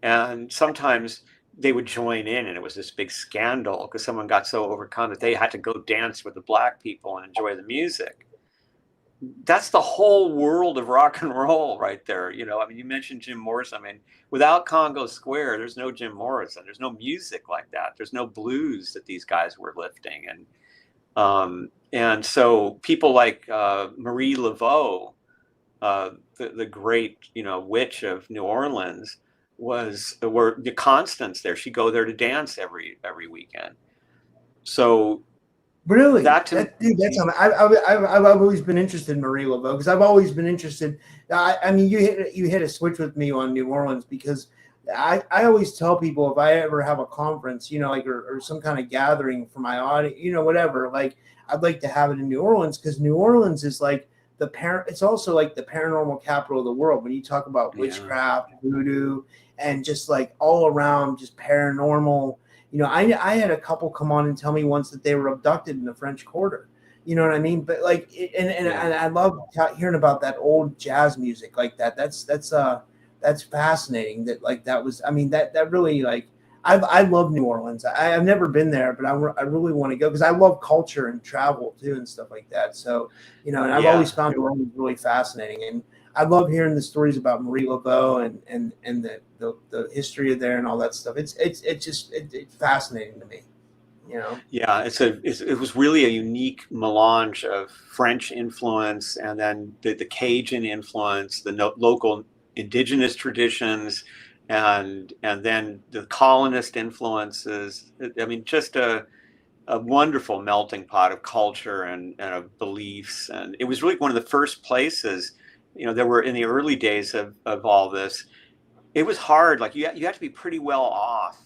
And sometimes they would join in, and it was this big scandal because someone got so overcome that they had to go dance with the black people and enjoy the music. That's the whole world of rock and roll right there. You know, I mean, you mentioned Jim Morrison. I mean, without Congo Square, there's no Jim Morrison. There's no music like that. There's no blues that these guys were lifting. And so people like Marie Laveau, the great, you know, witch of New Orleans, were the constants there. She'd go there to dance every weekend. So Really, that's I've always been interested in Marie Laveau because I've always been interested. I mean, you hit a switch with me on New Orleans because I always tell people if I ever have a conference, you know, like or some kind of gathering for my audience, you know, whatever, like I'd like to have it in New Orleans because New Orleans is like it's also like the paranormal capital of the world. When you talk about witchcraft, voodoo, and just like all around just paranormal. You know, I had a couple come on and tell me once that they were abducted in the French Quarter. You know what I mean? But like, and I love hearing about that old jazz music like that. That's fascinating. That like that was. I mean, that really like. I love New Orleans. I've never been there, but I really want to go because I love culture and travel too and stuff like that. So you know, and I've always found New Orleans really fascinating, and I love hearing the stories about Marie Laveau and the history of there and all that stuff. It's fascinating to me, you know. Yeah, it was really a unique melange of French influence and then the Cajun influence, the local indigenous traditions, and then the colonist influences. I mean, just a wonderful melting pot of culture and of beliefs. And it was really one of the first places, you know, there were in the early days of all this. It was hard. Like you had to be pretty well off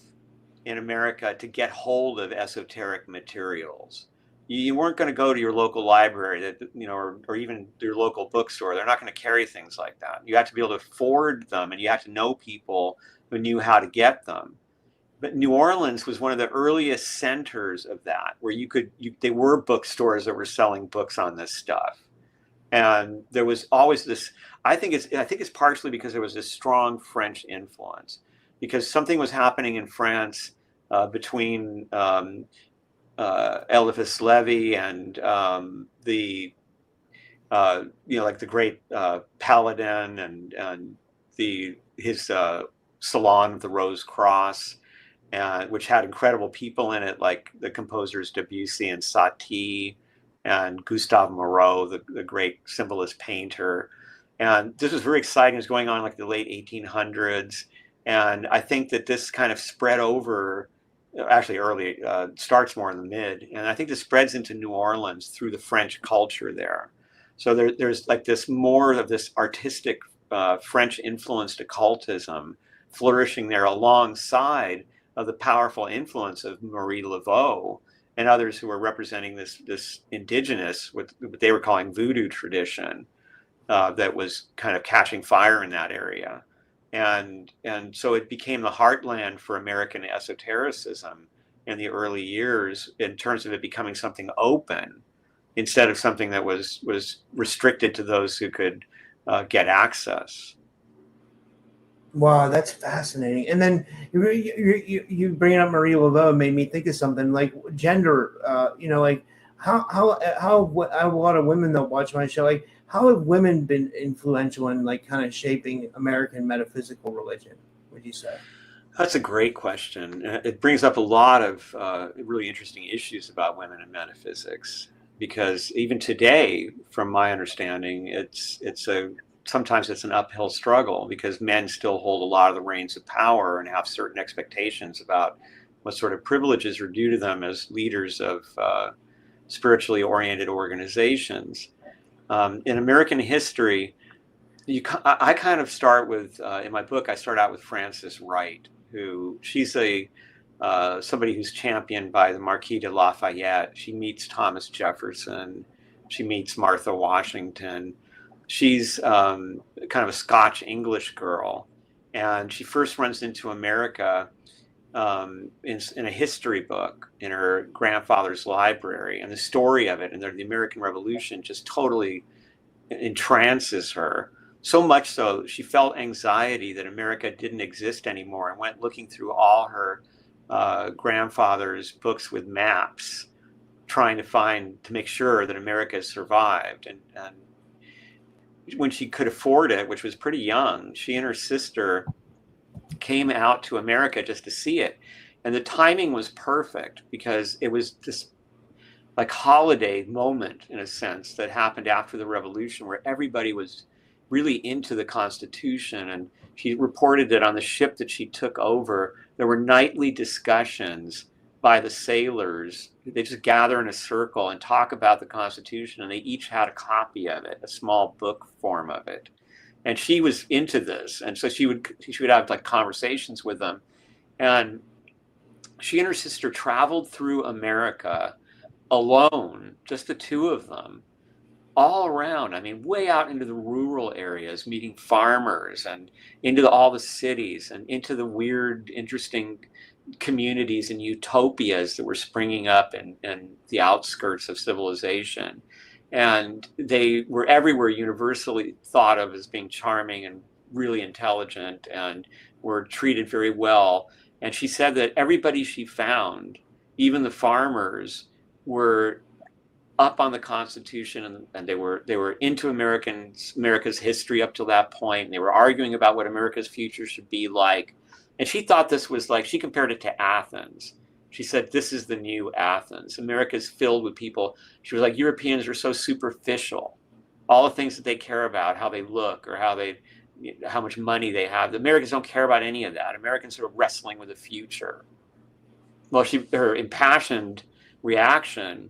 in America to get hold of esoteric materials. You weren't going to go to your local library that, you know, or even your local bookstore. They're not going to carry things like that. You had to be able to afford them, and you had to know people who knew how to get them. But New Orleans was one of the earliest centers of that, where they were bookstores that were selling books on this stuff. And there was always this, I think it's partially because there was this strong French influence, because something was happening in France between Eliphas Levi and the you know, like the great Paladin and his Salon of the Rose Cross, which had incredible people in it, like the composers Debussy and Satie and Gustave Moreau, the great symbolist painter. And this was very exciting. It was going on in like the late 1800s. And I think that this kind of spread over, actually early, starts more in the mid. And I think this spreads into New Orleans through the French culture there. So there's like this more of this artistic French influenced occultism flourishing there alongside of the powerful influence of Marie Laveau and others who were representing this indigenous, what they were calling voodoo tradition, that was kind of catching fire in that area. And so it became the heartland for American esotericism in the early years, in terms of it becoming something open instead of something that was restricted to those who could get access. Wow, that's fascinating. And then you bringing up Marie Laveau made me think of something like gender. You know, like how a lot of women that watch my show, like how have women been influential in like kind of shaping American metaphysical religion? Would you say? That's a great question. It brings up a lot of really interesting issues about women in metaphysics, because even today, from my understanding, sometimes it's an uphill struggle, because men still hold a lot of the reins of power and have certain expectations about what sort of privileges are due to them as leaders of spiritually oriented organizations. In American history, I kind of start with, in my book, I start out with Frances Wright, she's somebody who's championed by the Marquis de Lafayette. She meets Thomas Jefferson. She meets Martha Washington. She's kind of a Scotch English girl, and she first runs into America in a history book in her grandfather's library, and the story of it and the American Revolution just totally entrances her. So much so, she felt anxiety that America didn't exist anymore and went looking through all her grandfather's books with maps, trying to make sure that America survived. And when she could afford it, which was pretty young, she and her sister came out to America just to see it. And the timing was perfect because it was this like holiday moment, in a sense, that happened after the revolution, where everybody was really into the Constitution. And she reported that on the ship that she took over, there were nightly discussions by the sailors. They just gather in a circle and talk about the Constitution, and they each had a copy of it, a small book form of it. And she was into this, and so she would have like conversations with them. And she and her sister traveled through America alone, just the two of them, all around. I mean, way out into the rural areas, meeting farmers, and into all the cities, and into the weird, interesting communities and utopias that were springing up in the outskirts of civilization. And they were everywhere universally thought of as being charming and really intelligent, and were treated very well. And she said that everybody she found, even the farmers, were up on the Constitution, and they were into America's history up to that point. And they were arguing about what America's future should be like. And she thought this was like, she compared it to Athens. She said, this is the new Athens. America's filled with people. She was like, Europeans are so superficial. All the things that they care about, how they look, or how much money they have. The Americans don't care about any of that. Americans are wrestling with the future. Well, her impassioned reaction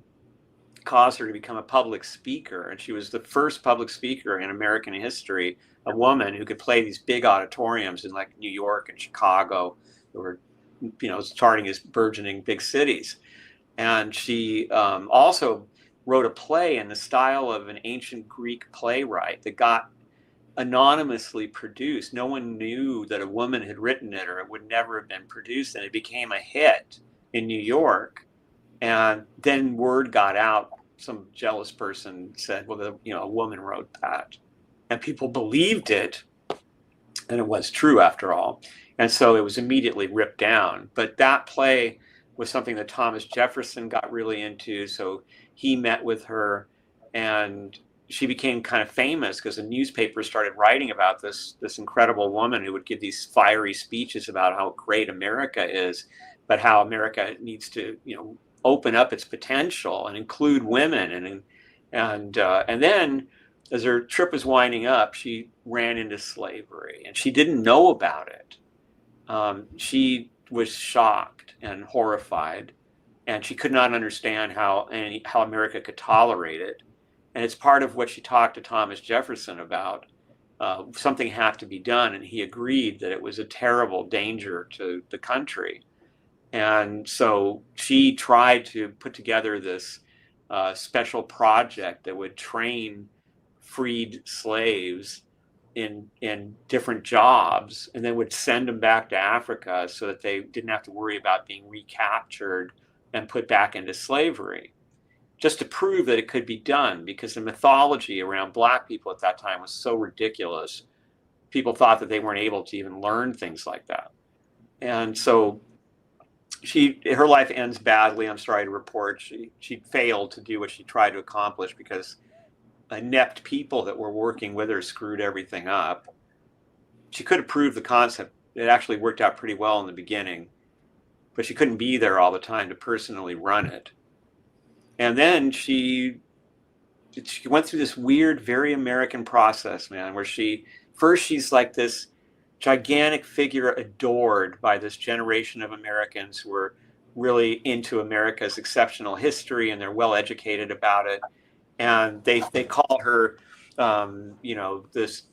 caused her to become a public speaker. And she was the first public speaker in American history, a woman who could play these big auditoriums in like New York and Chicago, that were, starting as burgeoning big cities. And she also wrote a play in the style of an ancient Greek playwright that got anonymously produced. No one knew that a woman had written it, or it would never have been produced. And it became a hit in New York. And then word got out. Some jealous person said, well, a woman wrote that. And people believed it. And it was true after all. And so it was immediately ripped down. But that play was something that Thomas Jefferson got really into. So he met with her, and she became kind of famous because the newspapers started writing about this incredible woman who would give these fiery speeches about how great America is, but how America needs to, open up its potential and include women. And then, as her trip was winding up, she ran into slavery, and she didn't know about it. She was shocked and horrified, and she could not understand how America could tolerate it. And it's part of what she talked to Thomas Jefferson about. Something had to be done, and he agreed that it was a terrible danger to the country. And so she tried to put together this special project that would train freed slaves in different jobs, and then would send them back to Africa so that they didn't have to worry about being recaptured and put back into slavery, just to prove that it could be done, because the mythology around Black people at that time was so ridiculous. People thought that they weren't able to even learn things like that. And so her life ends badly. I'm sorry to report. She failed to do what she tried to accomplish because inept people that were working with her screwed everything up. She could have proved the concept. It actually worked out pretty well in the beginning, but she couldn't be there all the time to personally run it. And then she went through this weird, very American process, man, where she's like this gigantic figure adored by this generation of Americans who were really into America's exceptional history, and they're well educated about it. And they call her, this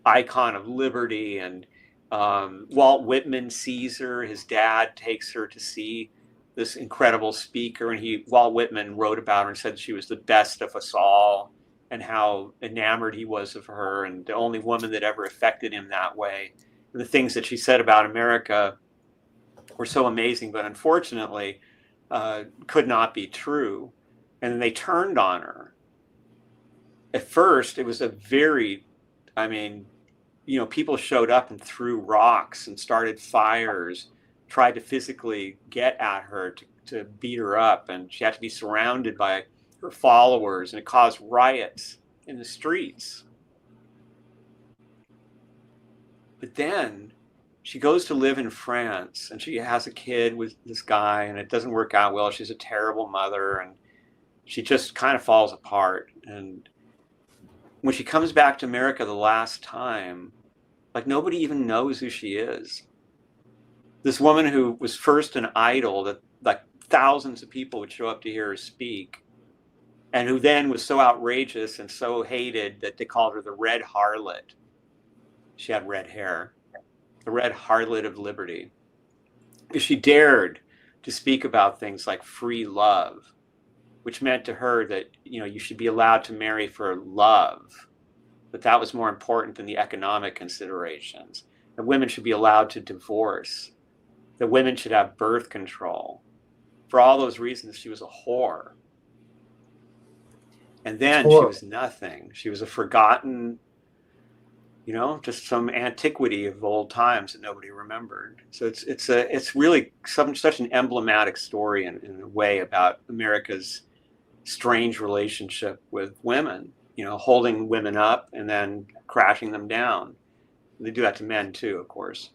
icon of liberty. And Walt Whitman sees her. His dad takes her to see this incredible speaker, and Walt Whitman wrote about her and said she was the best of us all, and how enamored he was of her, and the only woman that ever affected him that way. And the things that she said about America were so amazing, but unfortunately could not be true. And then they turned on her. At first, it was a very, I mean, people showed up and threw rocks and started fires, tried to physically get at her to beat her up. And she had to be surrounded by her followers, and it caused riots in the streets. But then she goes to live in France, and she has a kid with this guy, and it doesn't work out well. She's a terrible mother, and she just kind of falls apart. And when she comes back to America the last time, like, nobody even knows who she is. This woman who was first an idol that like thousands of people would show up to hear her speak, and who then was so outrageous and so hated that they called her the Red Harlot. She had red hair, the Red Harlot of Liberty, because she dared to speak about things like free love, which meant to her that, you should be allowed to marry for love, but that was more important than the economic considerations. That women should be allowed to divorce, that women should have birth control. For all those reasons, she was a whore. And then she was nothing. She was a forgotten, just some antiquity of old times that nobody remembered. So it's really such an emblematic story in a way about America's strange relationship with women, holding women up and then crashing them down. They do that to men too, of course,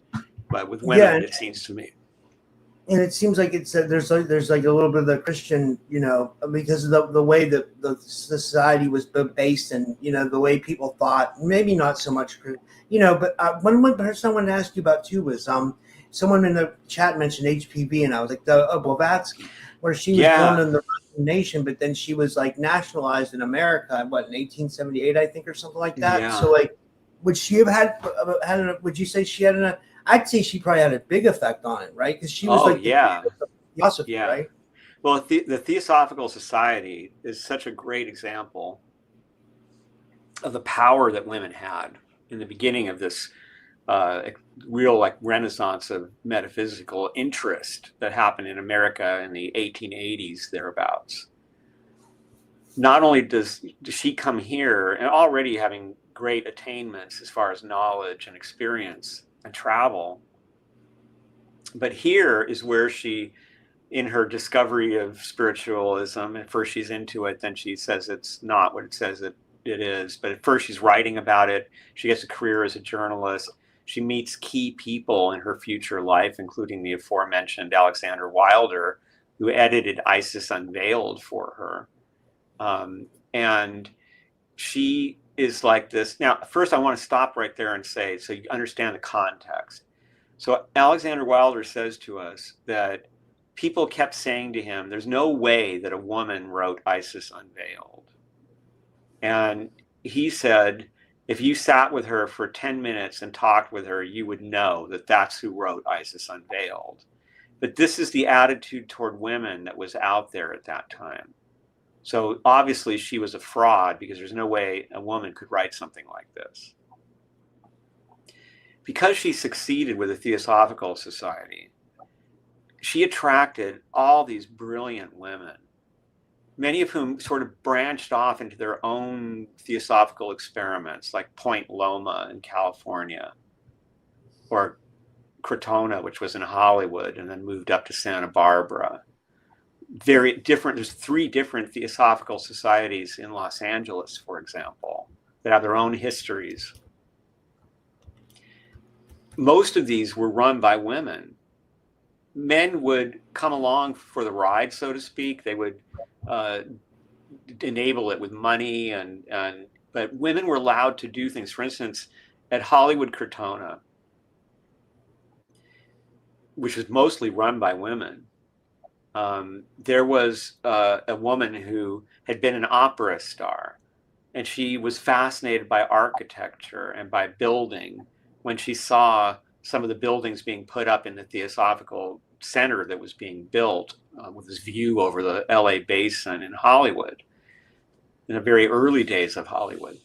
but with women, it seems to me. And it seems like there's like a little bit of the Christian, because of the way that the society was based, and the way people thought. Maybe not so much, but one person I wanted to ask you about too was someone in the chat mentioned HPV, and I was like, Blavatsky, where she was born in the Russian nation, but then she was like nationalized in America, in 1878, I think, or something like that. Yeah. So like, would she have had? Would you say she had an? I'd say she probably had a big effect on it, right? Because she was the philosophy, right? Well, the Theosophical Society is such a great example of the power that women had in the beginning of this real renaissance of metaphysical interest that happened in America in the 1880s, thereabouts. Not only does she come here and already having great attainments as far as knowledge and experience and travel, but here is where she, in her discovery of spiritualism, at first she's into it, then she says it's not what it says it is, but at first she's writing about it. She gets a career as a journalist. She meets key people in her future life, including the aforementioned Alexander Wilder, who edited Isis Unveiled for her. And she is like this. Now, first I want to stop right there and say, so you understand the context. So Alexander Wilder says to us that people kept saying to him, there's no way that a woman wrote Isis Unveiled. And he said, if you sat with her for 10 minutes and talked with her, you would know that that's who wrote Isis Unveiled. But this is the attitude toward women that was out there at that time. So obviously she was a fraud, because there's no way a woman could write something like this. Because she succeeded with the Theosophical Society, she attracted all these brilliant women, many of whom sort of branched off into their own theosophical experiments, like Point Loma in California, or Crotona, which was in Hollywood, and then moved up to Santa Barbara. Very different. There's 3 different Theosophical Societies in Los Angeles, for example, that have their own histories. Most of these were run by women. Men would come along for the ride, so to speak. They would enable it with money, but women were allowed to do things. For instance, at Hollywood Crotona, which was mostly run by women, there was a woman who had been an opera star, and she was fascinated by architecture and by building when she saw some of the buildings being put up in the Theosophical Center that was being built with this view over the LA basin in Hollywood, in the very early days of Hollywood.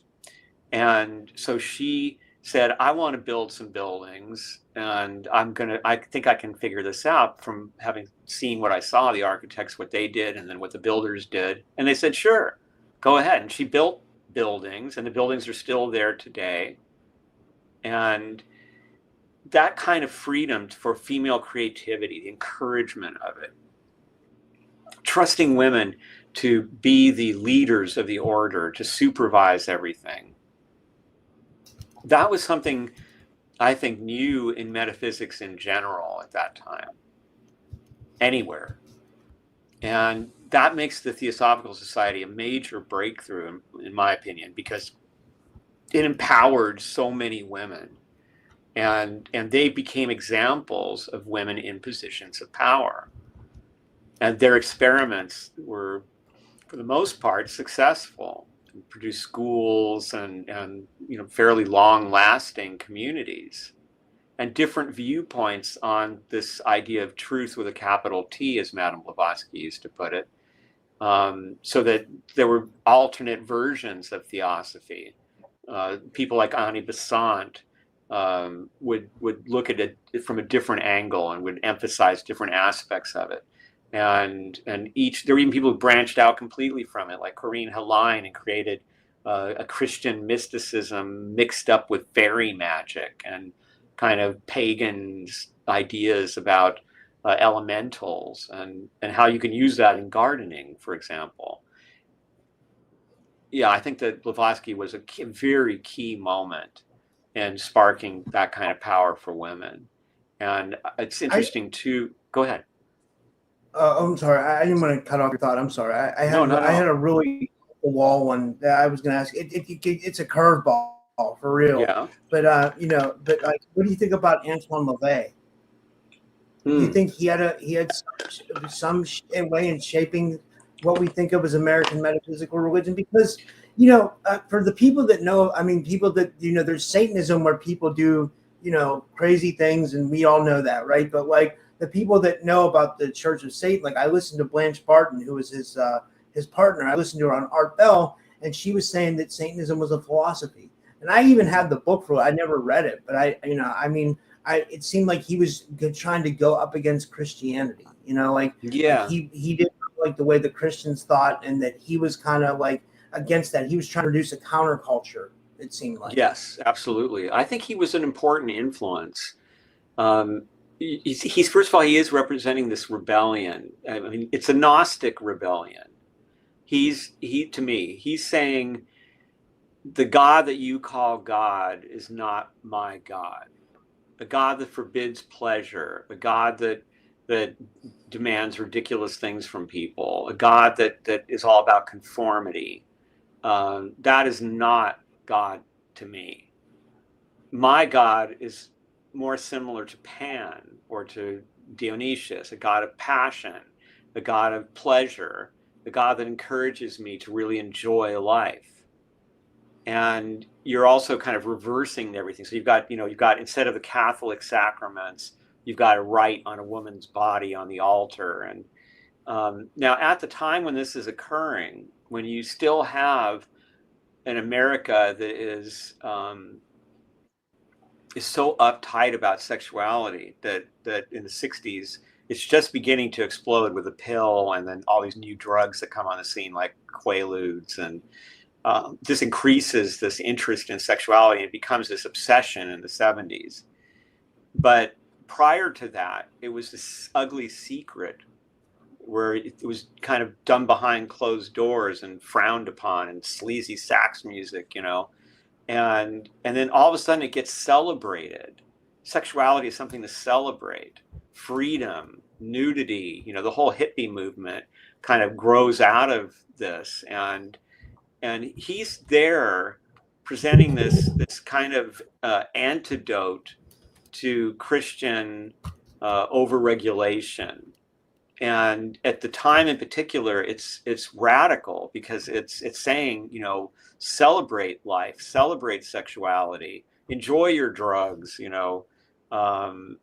And so she said, I want to build some buildings, and I think I can figure this out from having seen what I saw, the architects, what they did, and then what the builders did. And they said, sure, go ahead. And she built buildings, and the buildings are still there today. And that kind of freedom for female creativity, the encouragement of it, trusting women to be the leaders of the order, to supervise everything. That was something I think new in metaphysics in general at that time, anywhere. And that makes the Theosophical Society a major breakthrough, in my opinion, because it empowered so many women. And they became examples of women in positions of power. And their experiments were, for the most part, successful. Produced schools and fairly long-lasting communities, and different viewpoints on this idea of truth with a capital T, as Madame Blavatsky used to put it, so that there were alternate versions of theosophy. People like Annie Besant would look at it from a different angle and would emphasize different aspects of it. And there were even people who branched out completely from it, like Corinne Helline, and created a Christian mysticism mixed up with fairy magic and kind of pagan ideas about elementals and how you can use that in gardening, for example. Yeah, I think that Blavatsky was a very key moment in sparking that kind of power for women. And it's interesting too. Go ahead. I'm sorry. I didn't want to cut off your thought. I'm sorry. I had a really wall one that I was going to ask. It's a curveball for real. Yeah. But like, what do you think about Antoine LaVey? Do you think he had some way in shaping what we think of as American metaphysical religion? Because for the people that know, people that there's Satanism where people do crazy things, and we all know that, right? But like, the people that know about the Church of Satan, like I listened to Blanche Barton, who was his partner. I listened to her on Art Bell, and she was saying that Satanism was a philosophy. And I even had the book for it. I never read it, but it seemed like he was trying to go up against Christianity. Like he didn't like the way the Christians thought, and that he was kind of like against that. He was trying to produce a counterculture. It seemed like. Yes, absolutely. I think he was an important influence. He's first of all, he is representing this rebellion. I mean, it's a Gnostic rebellion. He's saying the God that you call God is not my God. The God that forbids pleasure, the God that demands ridiculous things from people, a God that is all about conformity. That is not God to me. My God is more similar to Pan or to Dionysius, a god of passion, a god of pleasure, the God that encourages me to really enjoy life. And you're also kind of reversing everything. So you've got instead of the Catholic sacraments, you've got a rite on a woman's body on the altar. And now at the time when this is occurring, when you still have an America that is so uptight about sexuality that in the 60s, it's just beginning to explode with the pill and then all these new drugs that come on the scene like Quaaludes. And this increases this interest in sexuality. It becomes this obsession in the 70s. But prior to that, it was this ugly secret where it was kind of done behind closed doors and frowned upon, and sleazy sax music, and then all of a sudden it gets celebrated. Sexuality is something to celebrate. Freedom, nudity, the whole hippie movement kind of grows out of this, and he's there presenting this kind of antidote to Christian overregulation. And at the time in particular, it's radical because it's saying, celebrate life, celebrate sexuality, enjoy your drugs. He was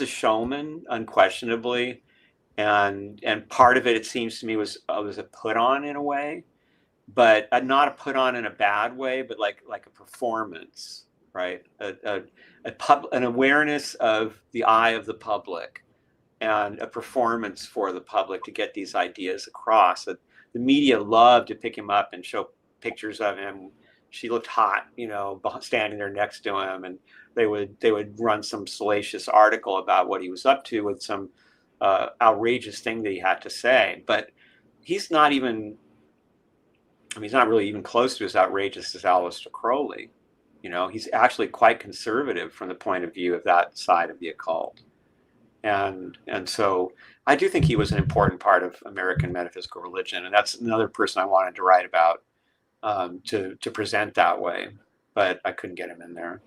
a showman, unquestionably, and part of it seems to me was a put on in a way. but not put on in a bad way, but like a performance, right? An awareness of the eye of the public and a performance for the public to get these ideas across. That the media loved to pick him up and show pictures of him. She looked hot, standing there next to him, and they would run some salacious article about what he was up to with some outrageous thing that he had to say. But he's not even. I mean, he's not really even close to as outrageous as Aleister Crowley. He's actually quite conservative from the point of view of that side of the occult. And so I do think he was an important part of American metaphysical religion. And that's another person I wanted to write about, to present that way, but I couldn't get him in there.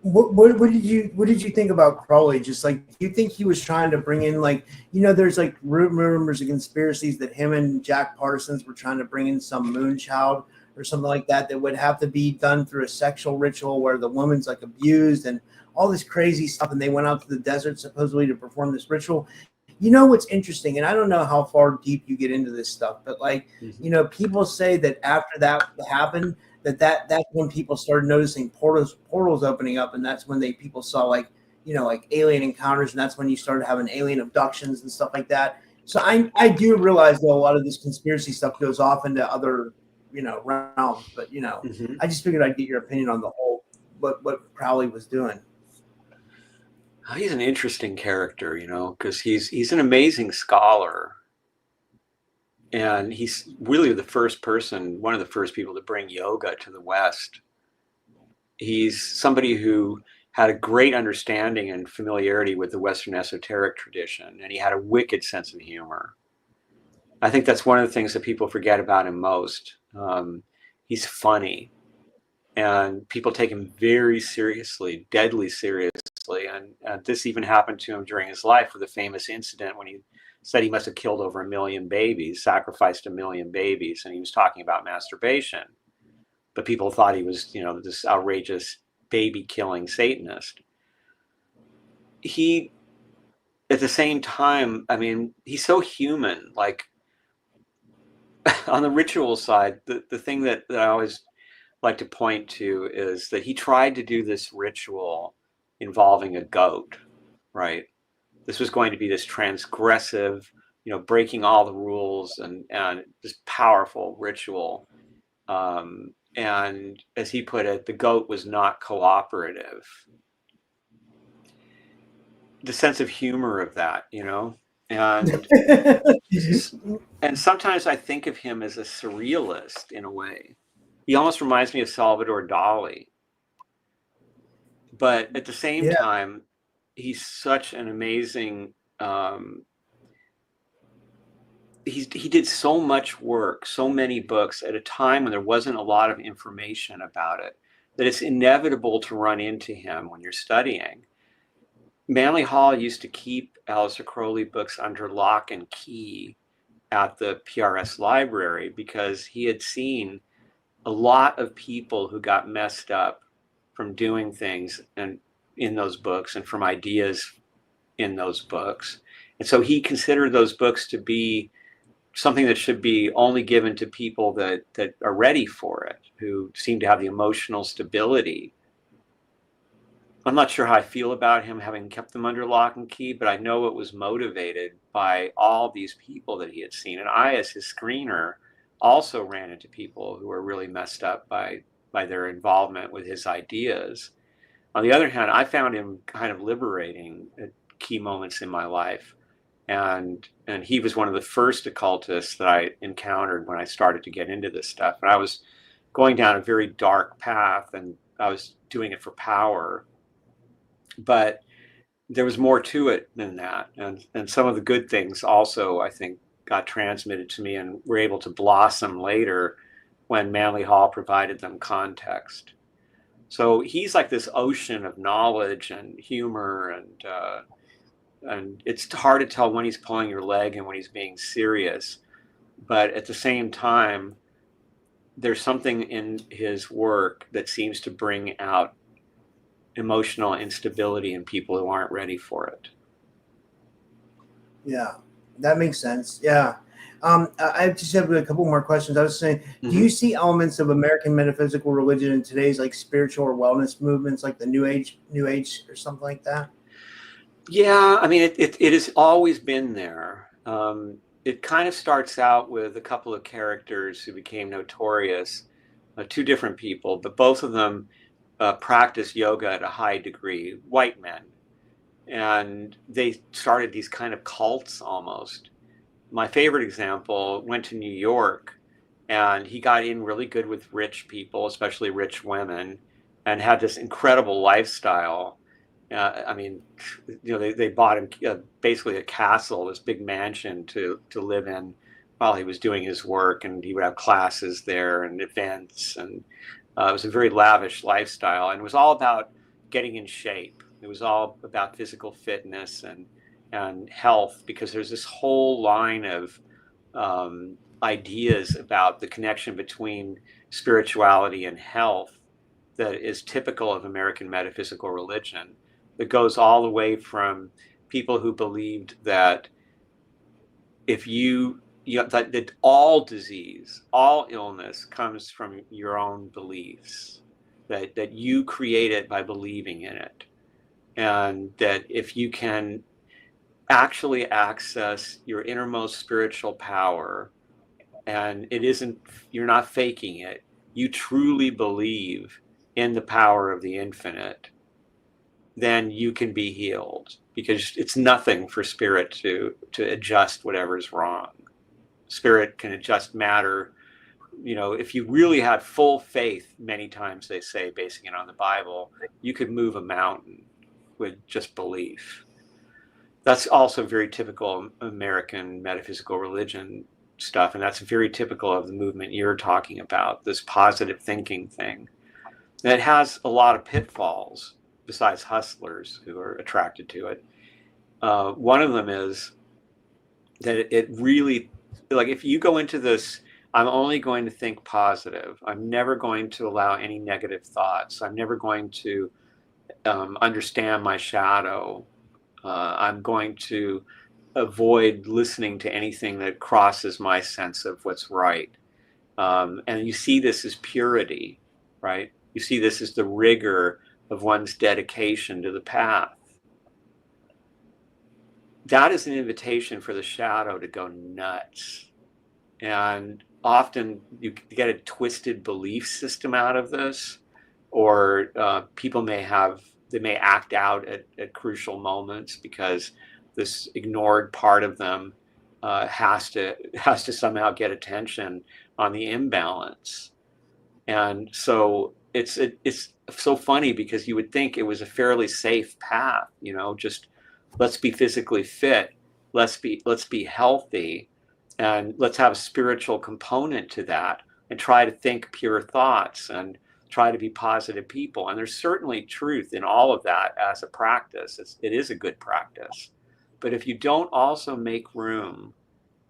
What did you think about Crowley? Just like, do you think he was trying to bring in, like, there's like rumors and conspiracies that him and Jack Parsons were trying to bring in some moon child or something like that would have to be done through a sexual ritual where the woman's like abused and all this crazy stuff, and they went out to the desert supposedly to perform this ritual. What's interesting, and I don't know how far deep you get into this stuff, but like, people say that after that happened, that's when people started noticing portals opening up, and that's when people saw like alien encounters, and that's when you started having alien abductions and stuff like that. So I do realize that a lot of this conspiracy stuff goes off into other realms, but I just figured I'd get your opinion on the whole what Crowley was doing. He's an interesting character, because he's an amazing scholar. And he's really one of the first people to bring yoga to the West. He's somebody who had a great understanding and familiarity with the Western esoteric tradition, and he had a wicked sense of humor. I think that's one of the things that people forget about him most. He's funny, and people take him very seriously, deadly seriously. And this even happened to him during his life with a famous incident when he said he must have killed over 1 million babies, sacrificed 1 million babies, and he was talking about masturbation. But people thought he was, this outrageous baby-killing Satanist. He, at the same time, I mean, he's so human. Like, on the ritual side, the thing that I always like to point to is that he tried to do this ritual involving a goat, right? This was going to be this transgressive, breaking all the rules and this powerful ritual. And as he put it, the goat was not cooperative. The sense of humor of that, and and sometimes I think of him as a surrealist in a way. He almost reminds me of Salvador Dali. But at the same time, he's such an amazing, he did so much work, so many books at a time when there wasn't a lot of information about it, that it's inevitable to run into him when you're studying. Manly Hall used to keep Aleister Crowley books under lock and key at the PRS library because he had seen a lot of people who got messed up from doing things and in those books and from ideas in those books. And so he considered those books to be something that should be only given to people that are ready for it, who seem to have the emotional stability. I'm not sure how I feel about him having kept them under lock and key, but I know it was motivated by all these people that he had seen. And I, as his screener, also ran into people who were really messed up by their involvement with his ideas. On the other hand, I found him kind of liberating at key moments in my life. And he was one of the first occultists that I encountered when I started to get into this stuff. And I was going down a very dark path, and I was doing it for power. But there was more to it than that. And some of the good things also, I think, got transmitted to me and were able to blossom later when Manly Hall provided them context. So he's like this ocean of knowledge and humor, and it's hard to tell when he's pulling your leg and when he's being serious. But at the same time, there's something in his work that seems to bring out emotional instability in people who aren't ready for it. Yeah, that makes sense. Yeah. I just have a couple more questions. I was saying, do you see elements of American metaphysical religion in today's like spiritual or wellness movements, like the New Age or something like that? Yeah, I mean, it has always been there. It kind of starts out with a couple of characters who became notorious, two different people, but both of them practice yoga at a high degree, white men. And they started these kind of cults almost. My favorite example went to New York, and he got in really good with rich people, especially rich women, and had this incredible lifestyle. I mean, you know, they bought him basically a castle, this big mansion to live in while he was doing his work, and he would have classes there and events, and it was a very lavish lifestyle, and it was all about getting in shape. It was all about physical fitness and health, because there's this whole line of ideas about the connection between spirituality and health that is typical of American metaphysical religion, that goes all the way from people who believed that if that all disease, all illness comes from your own beliefs, that you create it by believing in it, and that if you can actually access your innermost spiritual power, and you're not faking it, you truly believe in the power of the infinite, then you can be healed, because it's nothing for spirit to adjust whatever's wrong. Spirit can adjust matter. You know, if you really had full faith, many times they say, basing it on the Bible, you could move a mountain with just belief. That's also very typical American metaphysical religion stuff, and that's very typical of the movement you're talking about, this positive thinking thing. And it has a lot of pitfalls, besides hustlers who are attracted to it. One of them is that it really, like, if you go into this, I'm only going to think positive, I'm never going to allow any negative thoughts, I'm never going to understand my shadow, I'm going to avoid listening to anything that crosses my sense of what's right. And you see this as purity, right? You see this as the rigor of one's dedication to the path. That is an invitation for the shadow to go nuts. And often you get a twisted belief system out of this, or people may act out at crucial moments because this ignored part of them has to somehow get attention on the imbalance. And so it's so funny, because you would think it was a fairly safe path, you know, just let's be physically fit, let's be healthy, and let's have a spiritual component to that, and try to think pure thoughts and try to be positive people. And there's certainly truth in all of that as a practice. It is a good practice. But if you don't also make room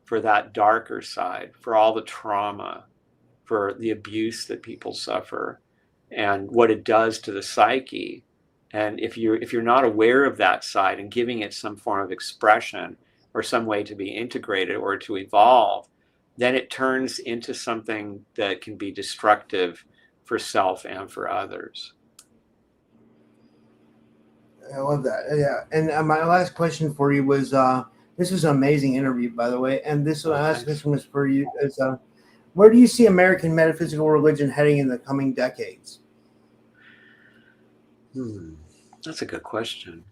for that darker side, for all the trauma, for the abuse that people suffer, and what it does to the psyche, and if you're not aware of that side and giving it some form of expression or some way to be integrated or to evolve, then it turns into something that can be destructive for self and for others. I love that. Yeah. And my last question for you was, this was an amazing interview, by the way. And this last question was for you. Is, where do you see American metaphysical religion heading in the coming decades? That's a good question.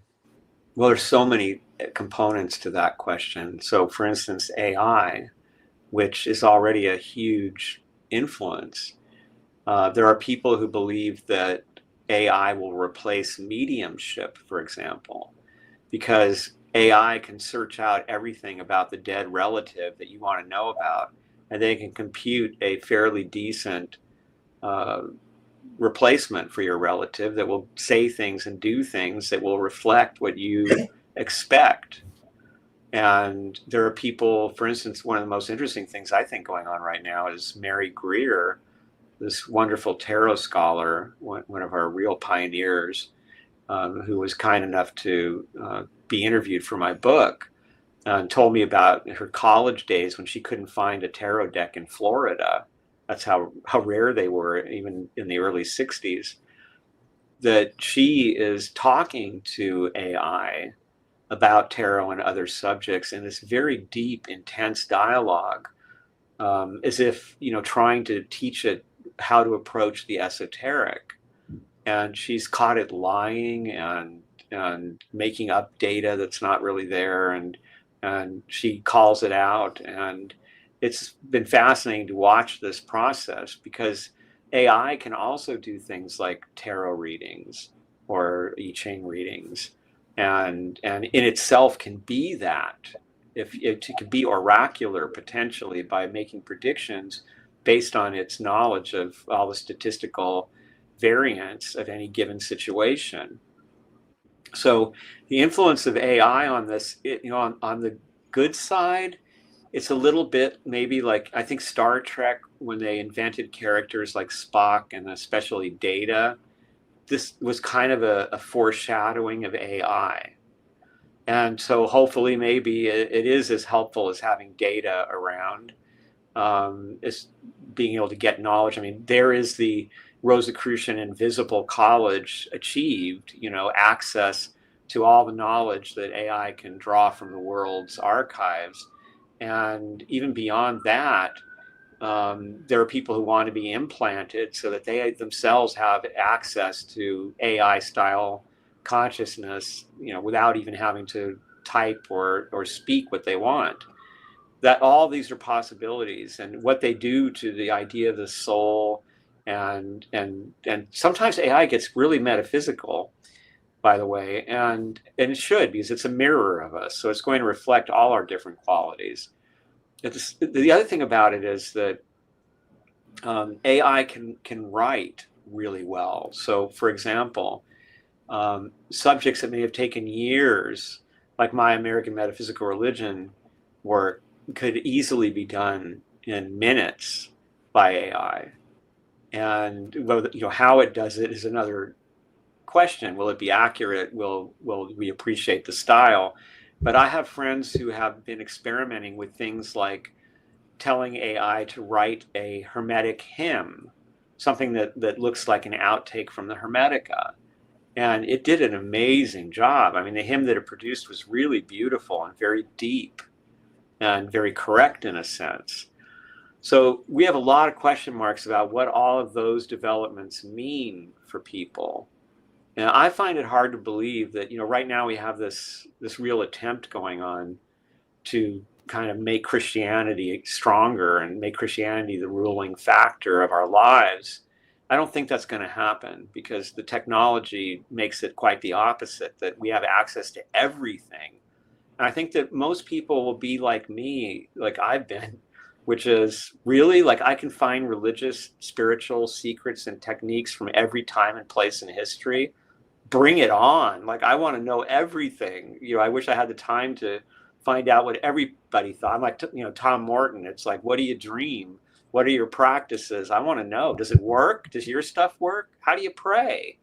Well, there's so many components to that question. So, for instance, AI, which is already a huge influence. There are people who believe that AI will replace mediumship, for example, because AI can search out everything about the dead relative that you want to know about, and they can compute a fairly decent replacement for your relative that will say things and do things that will reflect what you expect. And there are people, for instance, one of the most interesting things I think going on right now is Mary Greer, this wonderful tarot scholar, one of our real pioneers, who was kind enough to be interviewed for my book. and told me about her college days when she couldn't find a tarot deck in Florida. That's how rare they were, even in the early 60s, that she is talking to AI about tarot and other subjects in this very deep, intense dialogue, as if, trying to teach it how to approach the esoteric. And she's caught it lying and making up data that's not really there, and she calls it out. And it's been fascinating to watch this process, because AI can also do things like tarot readings or I Ching readings, and in itself can be that. If it can be oracular potentially by making predictions based on its knowledge of all the statistical variance of any given situation. So the influence of AI on this, on the good side, it's a little bit maybe like, I think Star Trek, when they invented characters like Spock and especially Data, this was kind of a foreshadowing of AI. And so hopefully maybe it is as helpful as having data around, is being able to get knowledge. I mean, there is the Rosicrucian Invisible College achieved, access to all the knowledge that AI can draw from the world's archives. And even beyond that, there are people who want to be implanted so that they themselves have access to AI style consciousness, without even having to type or speak what they want. That all these are possibilities, and what they do to the idea of the soul, and sometimes AI gets really metaphysical, by the way, and it should, because it's a mirror of us, so it's going to reflect all our different qualities. The other thing about it is that AI can write really well. So, for example, subjects that may have taken years, like my American Metaphysical Religion work, could easily be done in minutes by AI. And how it does it is another question. Will it be accurate? Will we appreciate the style? But I have friends who have been experimenting with things like telling AI to write a Hermetic hymn, something that looks like an outtake from the Hermetica. And it did an amazing job. I mean, the hymn that it produced was really beautiful and very deep and very correct in a sense. So we have a lot of question marks about what all of those developments mean for people. And I find it hard to believe that, right now we have this real attempt going on to kind of make Christianity stronger and make Christianity the ruling factor of our lives. I don't think that's going to happen, because the technology makes it quite the opposite, that we have access to everything. And I think that most people will be like me, like I've been, which is really like, I can find religious, spiritual secrets and techniques from every time and place in history. Bring it on. Like, I want to know everything. I wish I had the time to find out what everybody thought. I'm like, Tom Morton. It's like, what do you dream? What are your practices? I want to know. Does it work? Does your stuff work? How do you pray?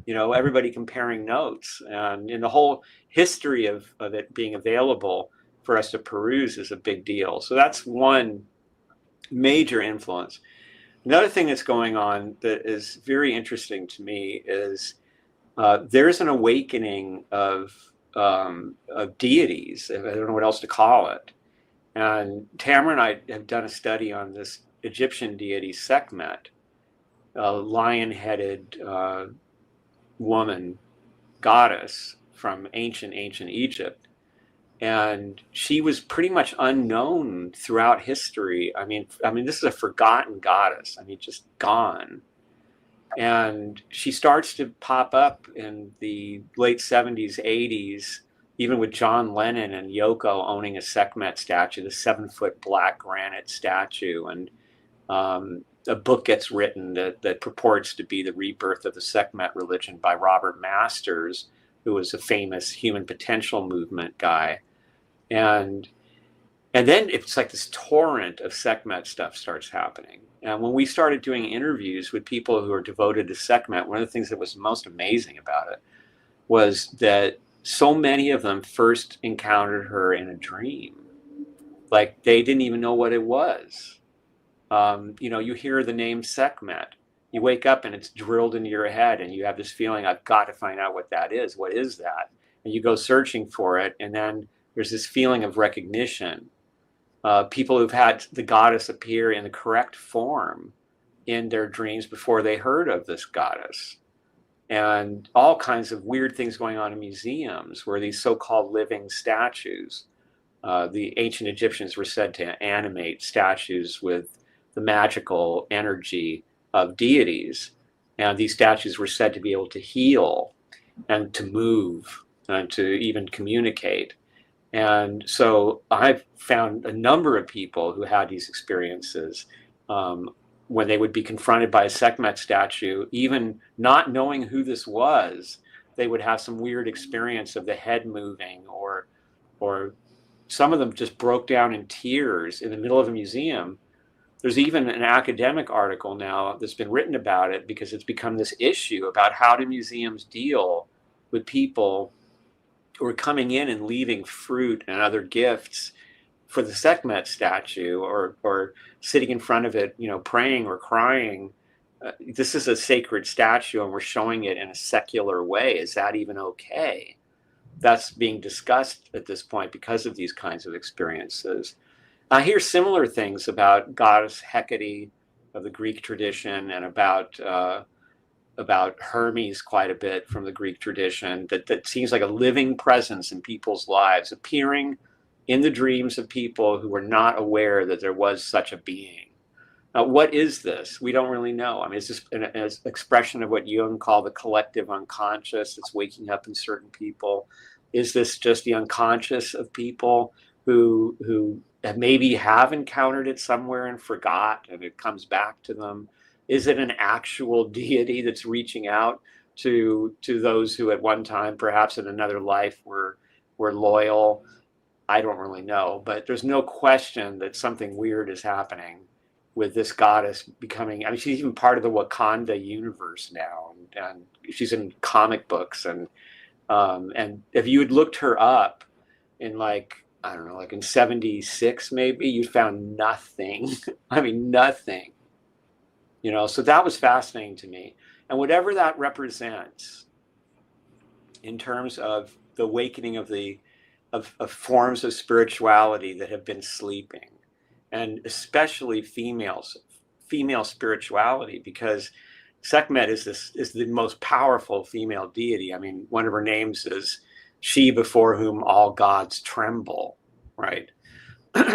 Everybody comparing notes, and in the whole history of it being available for us to peruse is a big deal. So that's one major influence. Another thing that's going on that is very interesting to me is there's an awakening of deities. I don't know what else to call it. And Tamara and I have done a study on this Egyptian deity Sekhmet, a lion-headed woman goddess from ancient Egypt. And she was pretty much unknown throughout history. I mean, this is a forgotten goddess. I mean, just gone. And she starts to pop up in the late 70s, 80s, even with John Lennon and Yoko owning a Sekhmet statue, the 7-foot black granite statue. And a book gets written that purports to be the rebirth of the Sekhmet religion by Robert Masters, who was a famous human potential movement guy. And then it's like this torrent of Sekhmet stuff starts happening. And when we started doing interviews with people who are devoted to Sekhmet, one of the things that was most amazing about it was that so many of them first encountered her in a dream. Like they didn't even know what it was. You hear the name Sekhmet. You wake up and it's drilled into your head and you have this feeling, I've got to find out what that is. What is that? And you go searching for it. And then there's this feeling of recognition. People who've had the goddess appear in the correct form in their dreams before they heard of this goddess. And all kinds of weird things going on in museums where these so-called living statues, the ancient Egyptians were said to animate statues with the magical energy of deities. And these statues were said to be able to heal and to move and to even communicate. And so I've found a number of people who had these experiences when they would be confronted by a Sekhmet statue, even not knowing who this was, they would have some weird experience of the head moving, or some of them just broke down in tears in the middle of a museum. There's even an academic article now that's been written about it because it's become this issue about how do museums deal with people who are coming in and leaving fruit and other gifts for the Sekhmet statue, or sitting in front of it, praying or crying. This is a sacred statue and we're showing it in a secular way. Is that even okay? That's being discussed at this point because of these kinds of experiences. I hear similar things about goddess Hecate of the Greek tradition, and about Hermes quite a bit from the Greek tradition, that seems like a living presence in people's lives, appearing in the dreams of people who were not aware that there was such a being. Now, what is this? We don't really know. I mean, it's just an expression of what Jung called the collective unconscious that's waking up in certain people. Is this just the unconscious of people who maybe have encountered it somewhere and forgot, and it comes back to them? Is it an actual deity that's reaching out to those who at one time, perhaps in another life, were loyal? I don't really know, but there's no question that something weird is happening with this goddess becoming, I mean, she's even part of the Wakanda universe now, and she's in comic books, and if you had looked her up in like in 76 maybe, you found nothing. I mean, nothing. So that was fascinating to me. And whatever that represents in terms of the awakening of forms of spirituality that have been sleeping, and especially female spirituality, because Sekhmet is the most powerful female deity. I mean, one of her names is she before whom all gods tremble, right?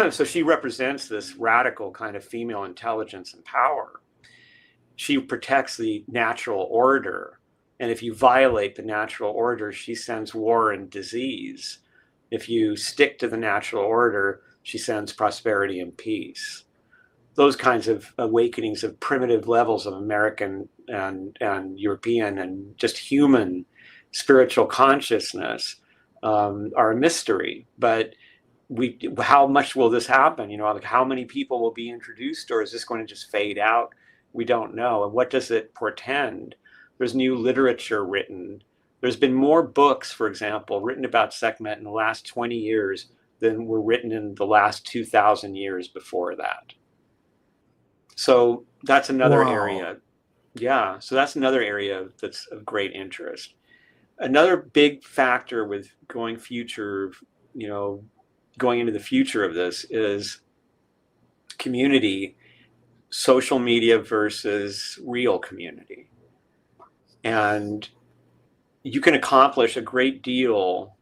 So she represents this radical kind of female intelligence and power. She protects the natural order. And if you violate the natural order, she sends war and disease. If you stick to the natural order, she sends prosperity and peace. Those kinds of awakenings of primitive levels of American and European and just human spiritual consciousness are a mystery. But how much will this happen? Like how many people will be introduced, or is this going to just fade out? We don't know. And what does it portend? There's new literature written. There's been more books, for example, written about Sekhmet in the last 20 years than were written in the last 2,000 years before that. So that's another area. Yeah, so that's another area that's of great interest. Another big factor with going into the future of this is community, social media versus real community. And you can accomplish a great deal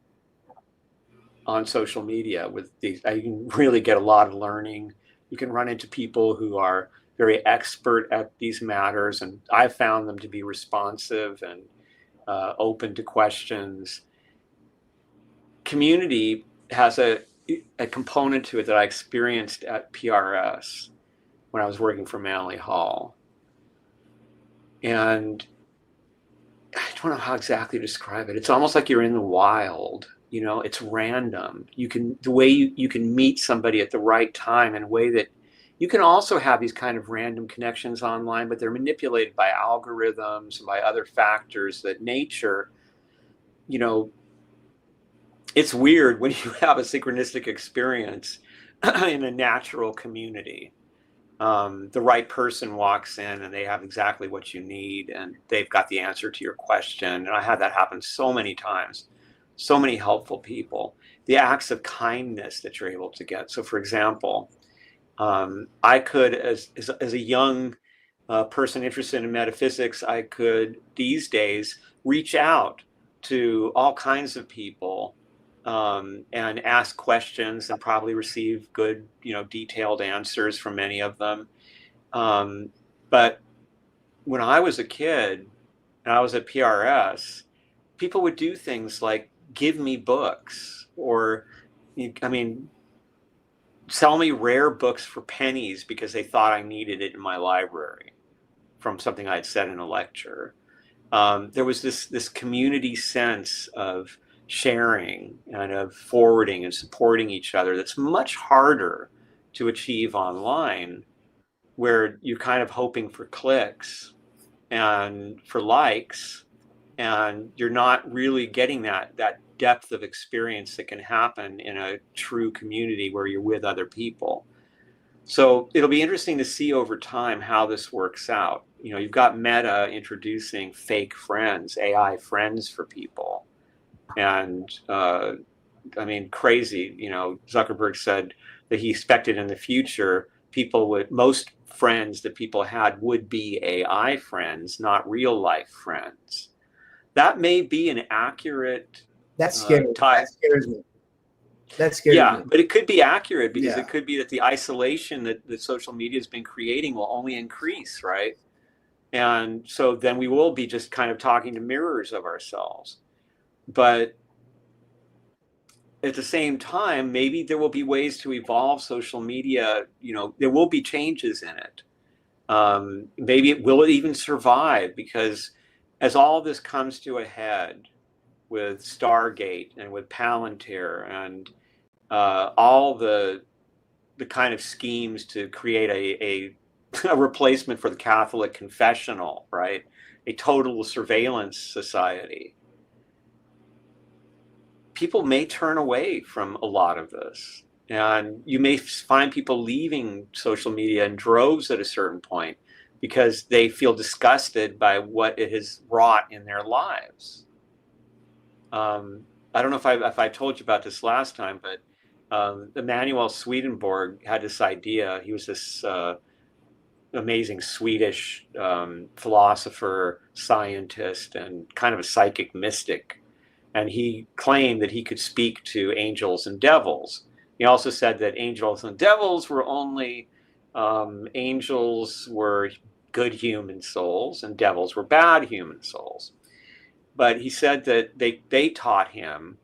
on social media with these. You can really get a lot of learning. You can run into people who are very expert at these matters, and I've found them to be responsive and open to questions. Community has a component to it that I experienced at PRS when I was working for Manly Hall. And I don't know how exactly to describe it. It's almost like you're in the wild. It's random. The way you can meet somebody at the right time in a way that you can also have these kind of random connections online, but they're manipulated by algorithms and by other factors that nature, it's weird when you have a synchronistic experience in a natural community. The right person walks in and they have exactly what you need and they've got the answer to your question. And I had that happen so many times. So many helpful people. The acts of kindness that you're able to get. So, for example, I could, as a young person interested in metaphysics, I could these days reach out to all kinds of people and ask questions and probably receive good, detailed answers from many of them. But when I was a kid and I was at PRS, people would do things like give me books or, sell me rare books for pennies because they thought I needed it in my library from something I'd said in a lecture. There was this community sense of sharing and of forwarding and supporting each other that's much harder to achieve online, where you're kind of hoping for clicks and for likes, and you're not really getting that depth of experience that can happen in a true community where you're with other people. So it'll be interesting to see over time how this works out. You've got Meta introducing fake friends, AI friends for people. And crazy, Zuckerberg said that he expected in the future most friends that people had would be AI friends, not real life friends. That may be an accurate That's scary. That scares me. That scares me. But it could be accurate because it could be that the isolation that social media has been creating will only increase, right? And so then we will be just kind of talking to mirrors of ourselves. But at the same time, maybe there will be ways to evolve social media. There will be changes in it. Maybe it will even survive, because as all this comes to a head with Stargate and with Palantir and all the kind of schemes to create a replacement for the Catholic confessional, right? A total surveillance society. People may turn away from a lot of this. And you may find people leaving social media in droves at a certain point because they feel disgusted by what it has wrought in their lives. I don't know if I told you about this last time, but Emanuel Swedenborg had this idea. He was this amazing Swedish philosopher, scientist, and kind of a psychic mystic. And he claimed that he could speak to angels and devils. He also said that angels and devils were only, angels were good human souls and devils were bad human souls. But he said that they taught him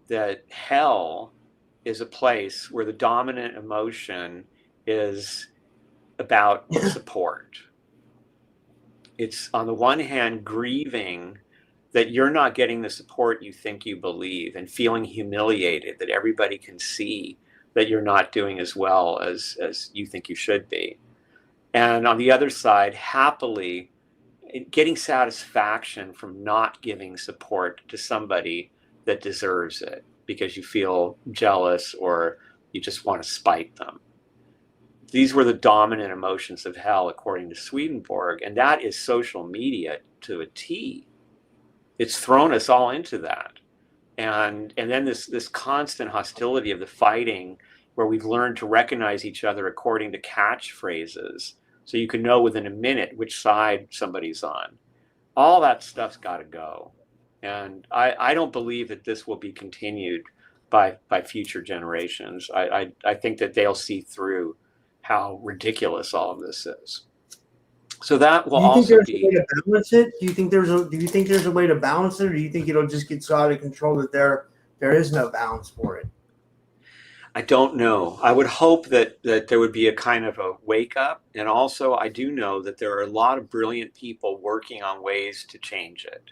that hell is a place where the dominant emotion is about support. It's on the one hand grieving that you're not getting the support you think you believe and feeling humiliated that everybody can see that you're not doing as well as you think you should be. And on the other side, happily getting satisfaction from not giving support to somebody that deserves it because you feel jealous or you just want to spite them. These were the dominant emotions of hell, according to Swedenborg, and that is social media to a T. It's thrown us all into that. And then this constant hostility of the fighting, where we've learned to recognize each other according to catchphrases, so you can know within a minute which side somebody's on. All that stuff's got to go. And I don't believe that this will be continued by future generations. I think that they'll see through how ridiculous all of this is. So that will also be. Do you think there's a way to balance it? Do you think there's a way to balance it, or do you think it'll just get so out of control that there is no balance for it? I don't know. I would hope that there would be a kind of a wake up. And also, I do know that there are a lot of brilliant people working on ways to change it.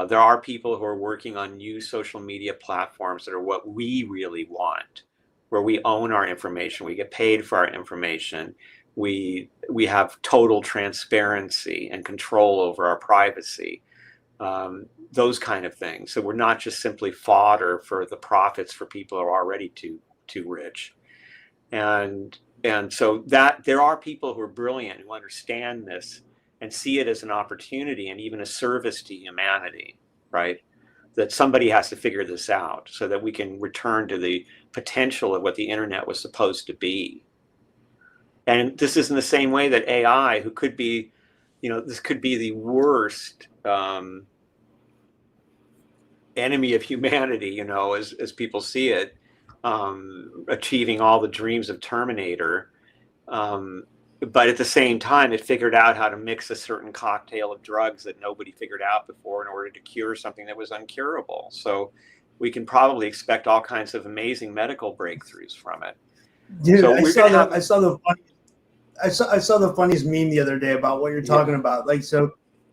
There are people who are working on new social media platforms that are what we really want, where we own our information, we get paid for our information, we have total transparency and control over our privacy. those kind of things. So we're not just simply fodder for the profits for people who are already too rich. And so that there are people who are brilliant, who understand this and see it as an opportunity and even a service to humanity, right? That somebody has to figure this out so that we can return to the potential of what the internet was supposed to be. And this is in the same way that AI, who could be, this could be the worst enemy of humanity, as people see it, achieving all the dreams of Terminator. But at the same time, it figured out how to mix a certain cocktail of drugs that nobody figured out before in order to cure something that was uncurable. So we can probably expect all kinds of amazing medical breakthroughs from it. Dude, so I saw the funniest meme the other day about what you're talking about. Like, so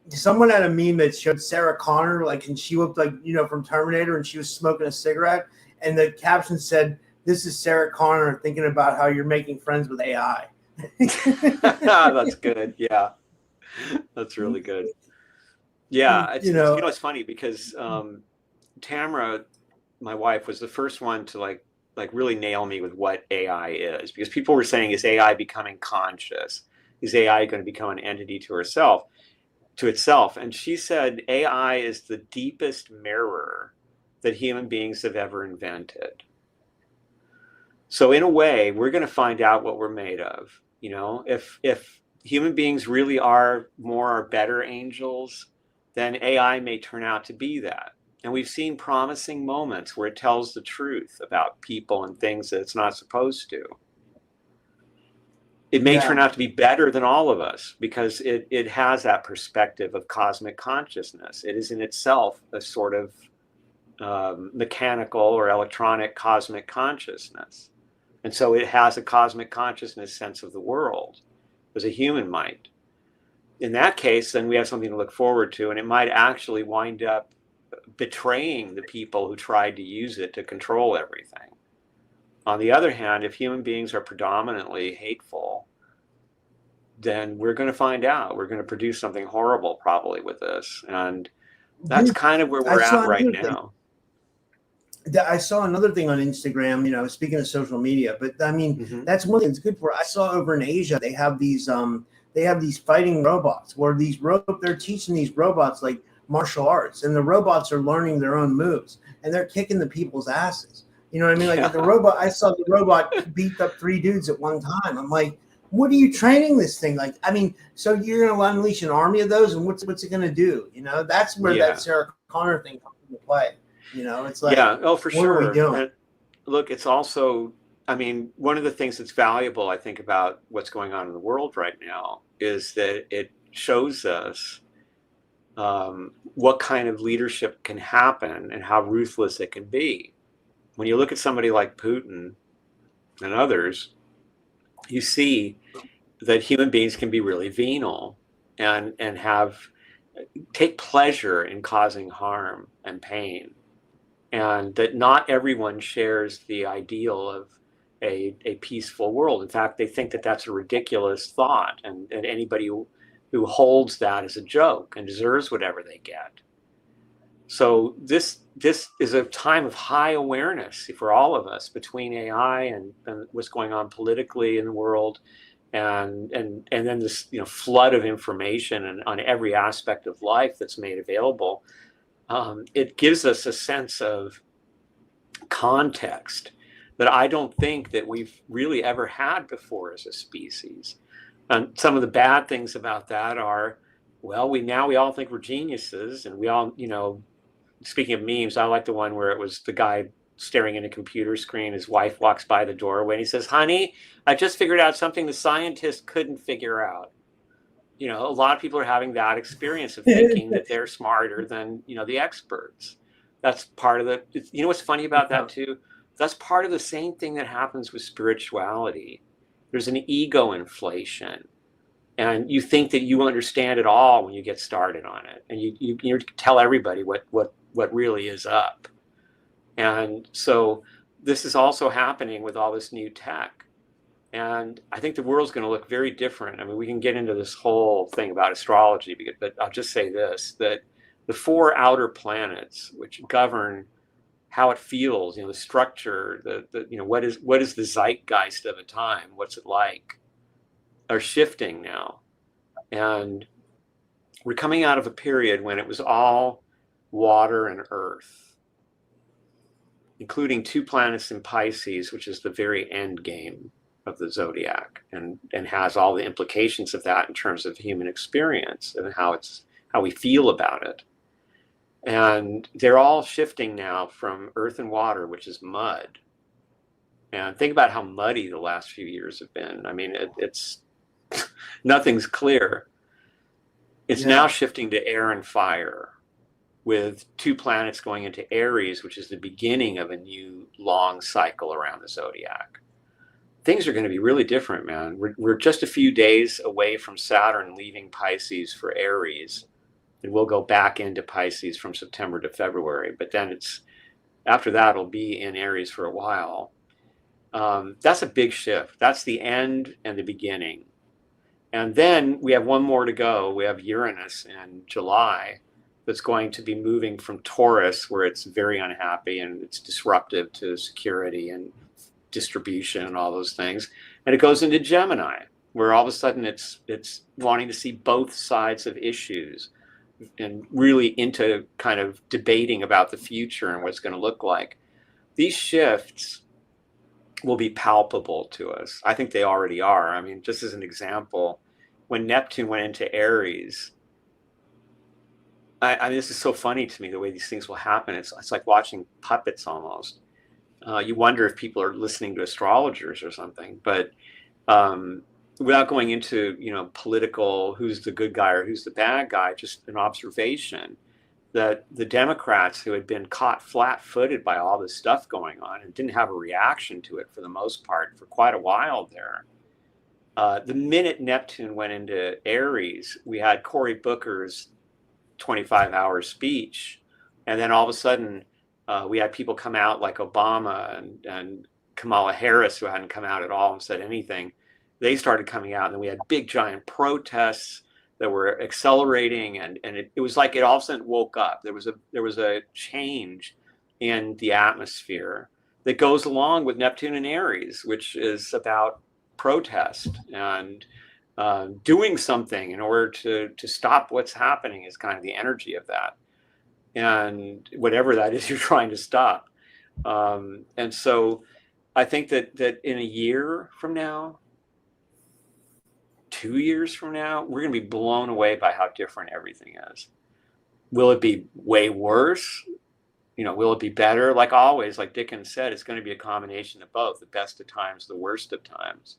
someone had a meme that showed Sarah Connor, like, and she looked like, from Terminator, and she was smoking a cigarette. And the caption said, "This is Sarah Connor thinking about how you're making friends with AI." That's good. Yeah, that's really good. Yeah, it's funny because Tamara, my wife, was the first one to like really nail me with what AI is, because people were saying, is AI becoming conscious? Is AI going to become an entity to itself? And she said AI is the deepest mirror that human beings have ever invented. So in a way, we're going to find out what we're made of. If human beings really are more or better angels, then AI may turn out to be that. And we've seen promising moments where it tells the truth about people and things that it's not supposed to. It may turn out to be better than all of us because it has that perspective of cosmic consciousness. It is in itself a sort of mechanical or electronic cosmic consciousness. And so it has a cosmic consciousness sense of the world, as a human might. In that case, then we have something to look forward to, and it might actually wind up betraying the people who tried to use it to control everything. On the other hand, if human beings are predominantly hateful, then we're going to find out. We're going to produce something horrible probably with this. And that's kind of where we're at right now. I saw another thing on Instagram, speaking of social media, but I mean, that's one thing it's good for. I saw over in Asia, they have these fighting robots where they're teaching these robots like martial arts, and the robots are learning their own moves and they're kicking the people's asses. You know what I mean? Like the robot, I saw the robot beat up 3 dudes at one time. I'm like, what are you training this thing? Like, I mean, so you're going to unleash an army of those, and what's it going to do? That's where that Sarah Connor thing comes into play. It's like, for sure. What are we doing? And look, it's also, I mean, one of the things that's valuable, I think, about what's going on in the world right now is that it shows us what kind of leadership can happen and how ruthless it can be. When you look at somebody like Putin and others, you see that human beings can be really venal and take pleasure in causing harm and pain. And that not everyone shares the ideal of a peaceful world. In fact, they think that that's a ridiculous thought, and anybody who holds that as a joke and deserves whatever they get. So this is a time of high awareness for all of us between AI and what's going on politically in the world, and then this flood of information and on every aspect of life that's made available. It gives us a sense of context that I don't think that we've really ever had before as a species. And some of the bad things about that are, well, we all think we're geniuses, and we all, speaking of memes, I like the one where it was the guy staring at a computer screen. His wife walks by the doorway and he says, "Honey, I just figured out something the scientists couldn't figure out." A lot of people are having that experience of thinking that they're smarter than, the experts. That's part of what's funny about that too? That's part of the same thing that happens with spirituality. There's an ego inflation, and you think that you understand it all when you get started on it, and you tell everybody what really is up. And so this is also happening with all this new tech. And I think the world's going to look very different. I mean, we can get into this whole thing about astrology, but I'll just say this, that the 4 outer planets, which govern how it feels, the structure, what is the zeitgeist of a time, what's it like, are shifting now. And we're coming out of a period when it was all water and earth, including 2 planets in Pisces, which is the very end game of the zodiac, and has all the implications of that in terms of human experience and how we feel about it. And they're all shifting now from earth and water, which is mud. And think about how muddy the last few years have been. I mean, it's nothing's clear. It's now shifting to air and fire, with 2 planets going into Aries, which is the beginning of a new long cycle around the zodiac. Things are going to be really different, man. We're just a few days away from Saturn leaving Pisces for Aries, and we'll go back into Pisces from September to February. But then after that, it'll be in Aries for a while. That's a big shift. That's the end and the beginning. And then we have one more to go. We have Uranus in July that's going to be moving from Taurus, where it's very unhappy and it's disruptive to security and distribution and all those things. And it goes into Gemini, where all of a sudden it's wanting to see both sides of issues and really into kind of debating about the future and what it's going to look like. These shifts will be palpable to us. I think they already are. I mean, just as an example, when Neptune went into Aries, I mean, this is so funny to me, the way these things will happen. It's like watching puppets almost. You wonder if people are listening to astrologers or something. But without going into, political, who's the good guy or who's the bad guy, just an observation that the Democrats, who had been caught flat-footed by all this stuff going on and didn't have a reaction to it for the most part for quite a while there, the minute Neptune went into Aries, we had Cory Booker's 25-hour speech, and then all of a sudden we had people come out like Obama and Kamala Harris, who hadn't come out at all and said anything. They started coming out, and then we had big giant protests that were accelerating, and it was like it all of a sudden woke up. There was a change in the atmosphere that goes along with Neptune and Aries, which is about protest and doing something in order to stop what's happening, is kind of the energy of that, and whatever that is you're trying to stop. And so I think that in a year from now, 2 years from now, we're going to be blown away by how different everything is. Will it be way worse? Will it be better? Like always, like Dickens said, it's going to be a combination of both, the best of times, the worst of times.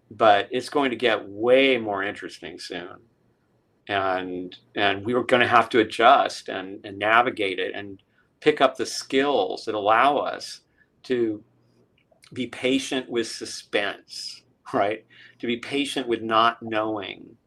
But it's going to get way more interesting soon. And we were going to have to adjust and navigate it and pick up the skills that allow us to be patient with suspense, right? To be patient with not knowing,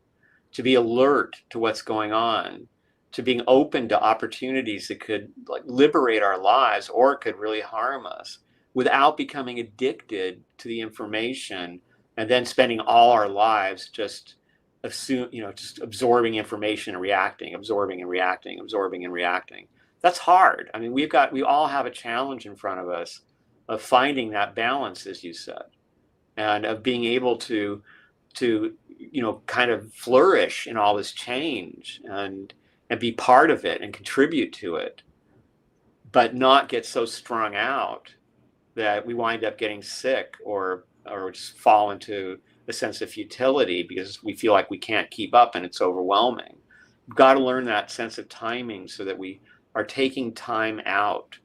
to be alert to what's going on, to being open to opportunities that could liberate our lives or could really harm us, without becoming addicted to the information and then spending all our lives just absorbing information and reacting, absorbing and reacting, absorbing and reacting. That's hard. I mean, we all have a challenge in front of us of finding that balance, as you said, and of being able to kind of flourish in all this change and be part of it and contribute to it, but not get so strung out that we wind up getting sick or just fall into a sense of futility because we feel like we can't keep up and it's overwhelming. We've got to learn that sense of timing so that we are taking time out.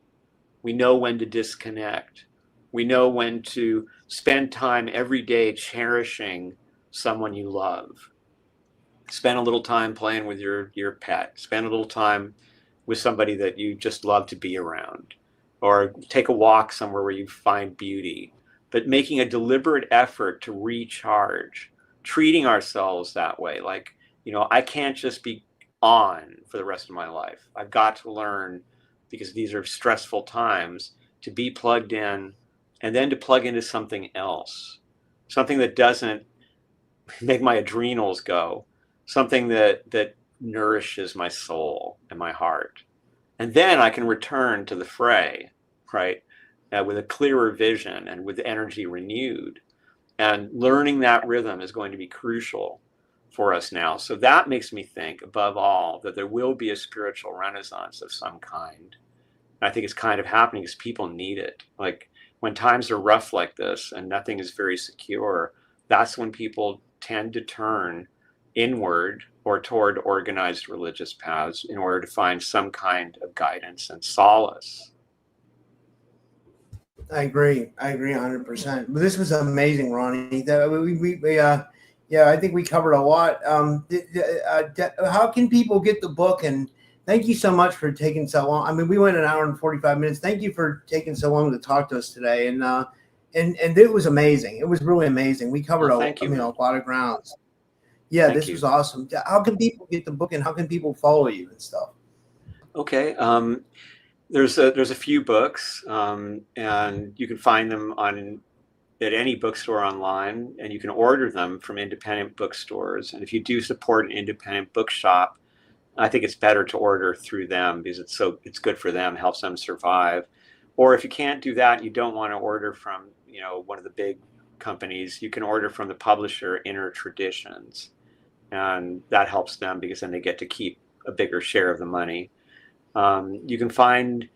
We know when to disconnect. We know when to spend time every day cherishing someone you love. Spend a little time playing with your pet. Spend a little time with somebody that you just love to be around. Or take a walk somewhere where you find beauty. But making a deliberate effort to recharge. Treating ourselves that way. Like, I can't just be on for the rest of my life. I've got to learn, because these are stressful times, to be plugged in and then to plug into something else. Something that doesn't make my adrenals go. Something that nourishes my soul and my heart. And then I can return to the fray, right? With a clearer vision and with energy renewed. And learning that rhythm is going to be crucial for us now. So that makes me think, above all, that there will be a spiritual renaissance of some kind. And I think it's kind of happening because people need it. Like when times are rough like this and nothing is very secure, that's when people tend to turn inward or toward organized religious paths in order to find some kind of guidance and solace. I agree 100%. But this was amazing, Ronnie. I think we covered a lot. How can people get the book? And thank you so much for taking so long. I mean, we went an hour and 45 minutes. Thank you for taking so long to talk to us today. And it was amazing. It was really amazing. We covered a lot of grounds. Yeah, this was awesome. How can people get the book, and how can people follow you and stuff? Okay. There's a few books, and you can find them at any bookstore online, and you can order them from independent bookstores. And if you do support an independent bookshop, I think it's better to order through them because it's good for them, helps them survive. Or if you can't do that, you don't want to order from one of the big companies, you can order from the publisher Inner Traditions, and that helps them because then they get to keep a bigger share of the money. You can find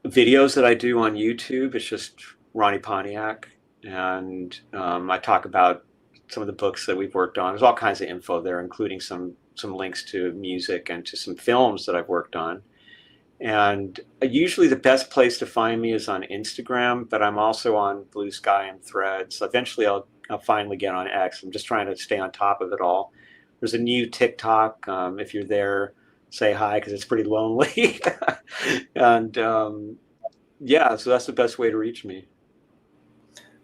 videos that I do on YouTube. It's just Ronnie Pontiac, and I talk about some of the books that we've worked on. There's all kinds of info there, including some links to music and to some films that I've worked on. And usually the best place to find me is on Instagram, but I'm also on Blue Sky and Threads. Eventually I'll finally get on X. I'm just trying to stay on top of it all. There's a new TikTok. If you're there, say hi, because it's pretty lonely. And so that's the best way to reach me.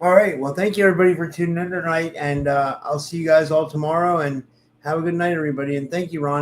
All right. Well, thank you everybody for tuning in tonight, and I'll see you guys all tomorrow, and have a good night, everybody. And thank you, Ronnie.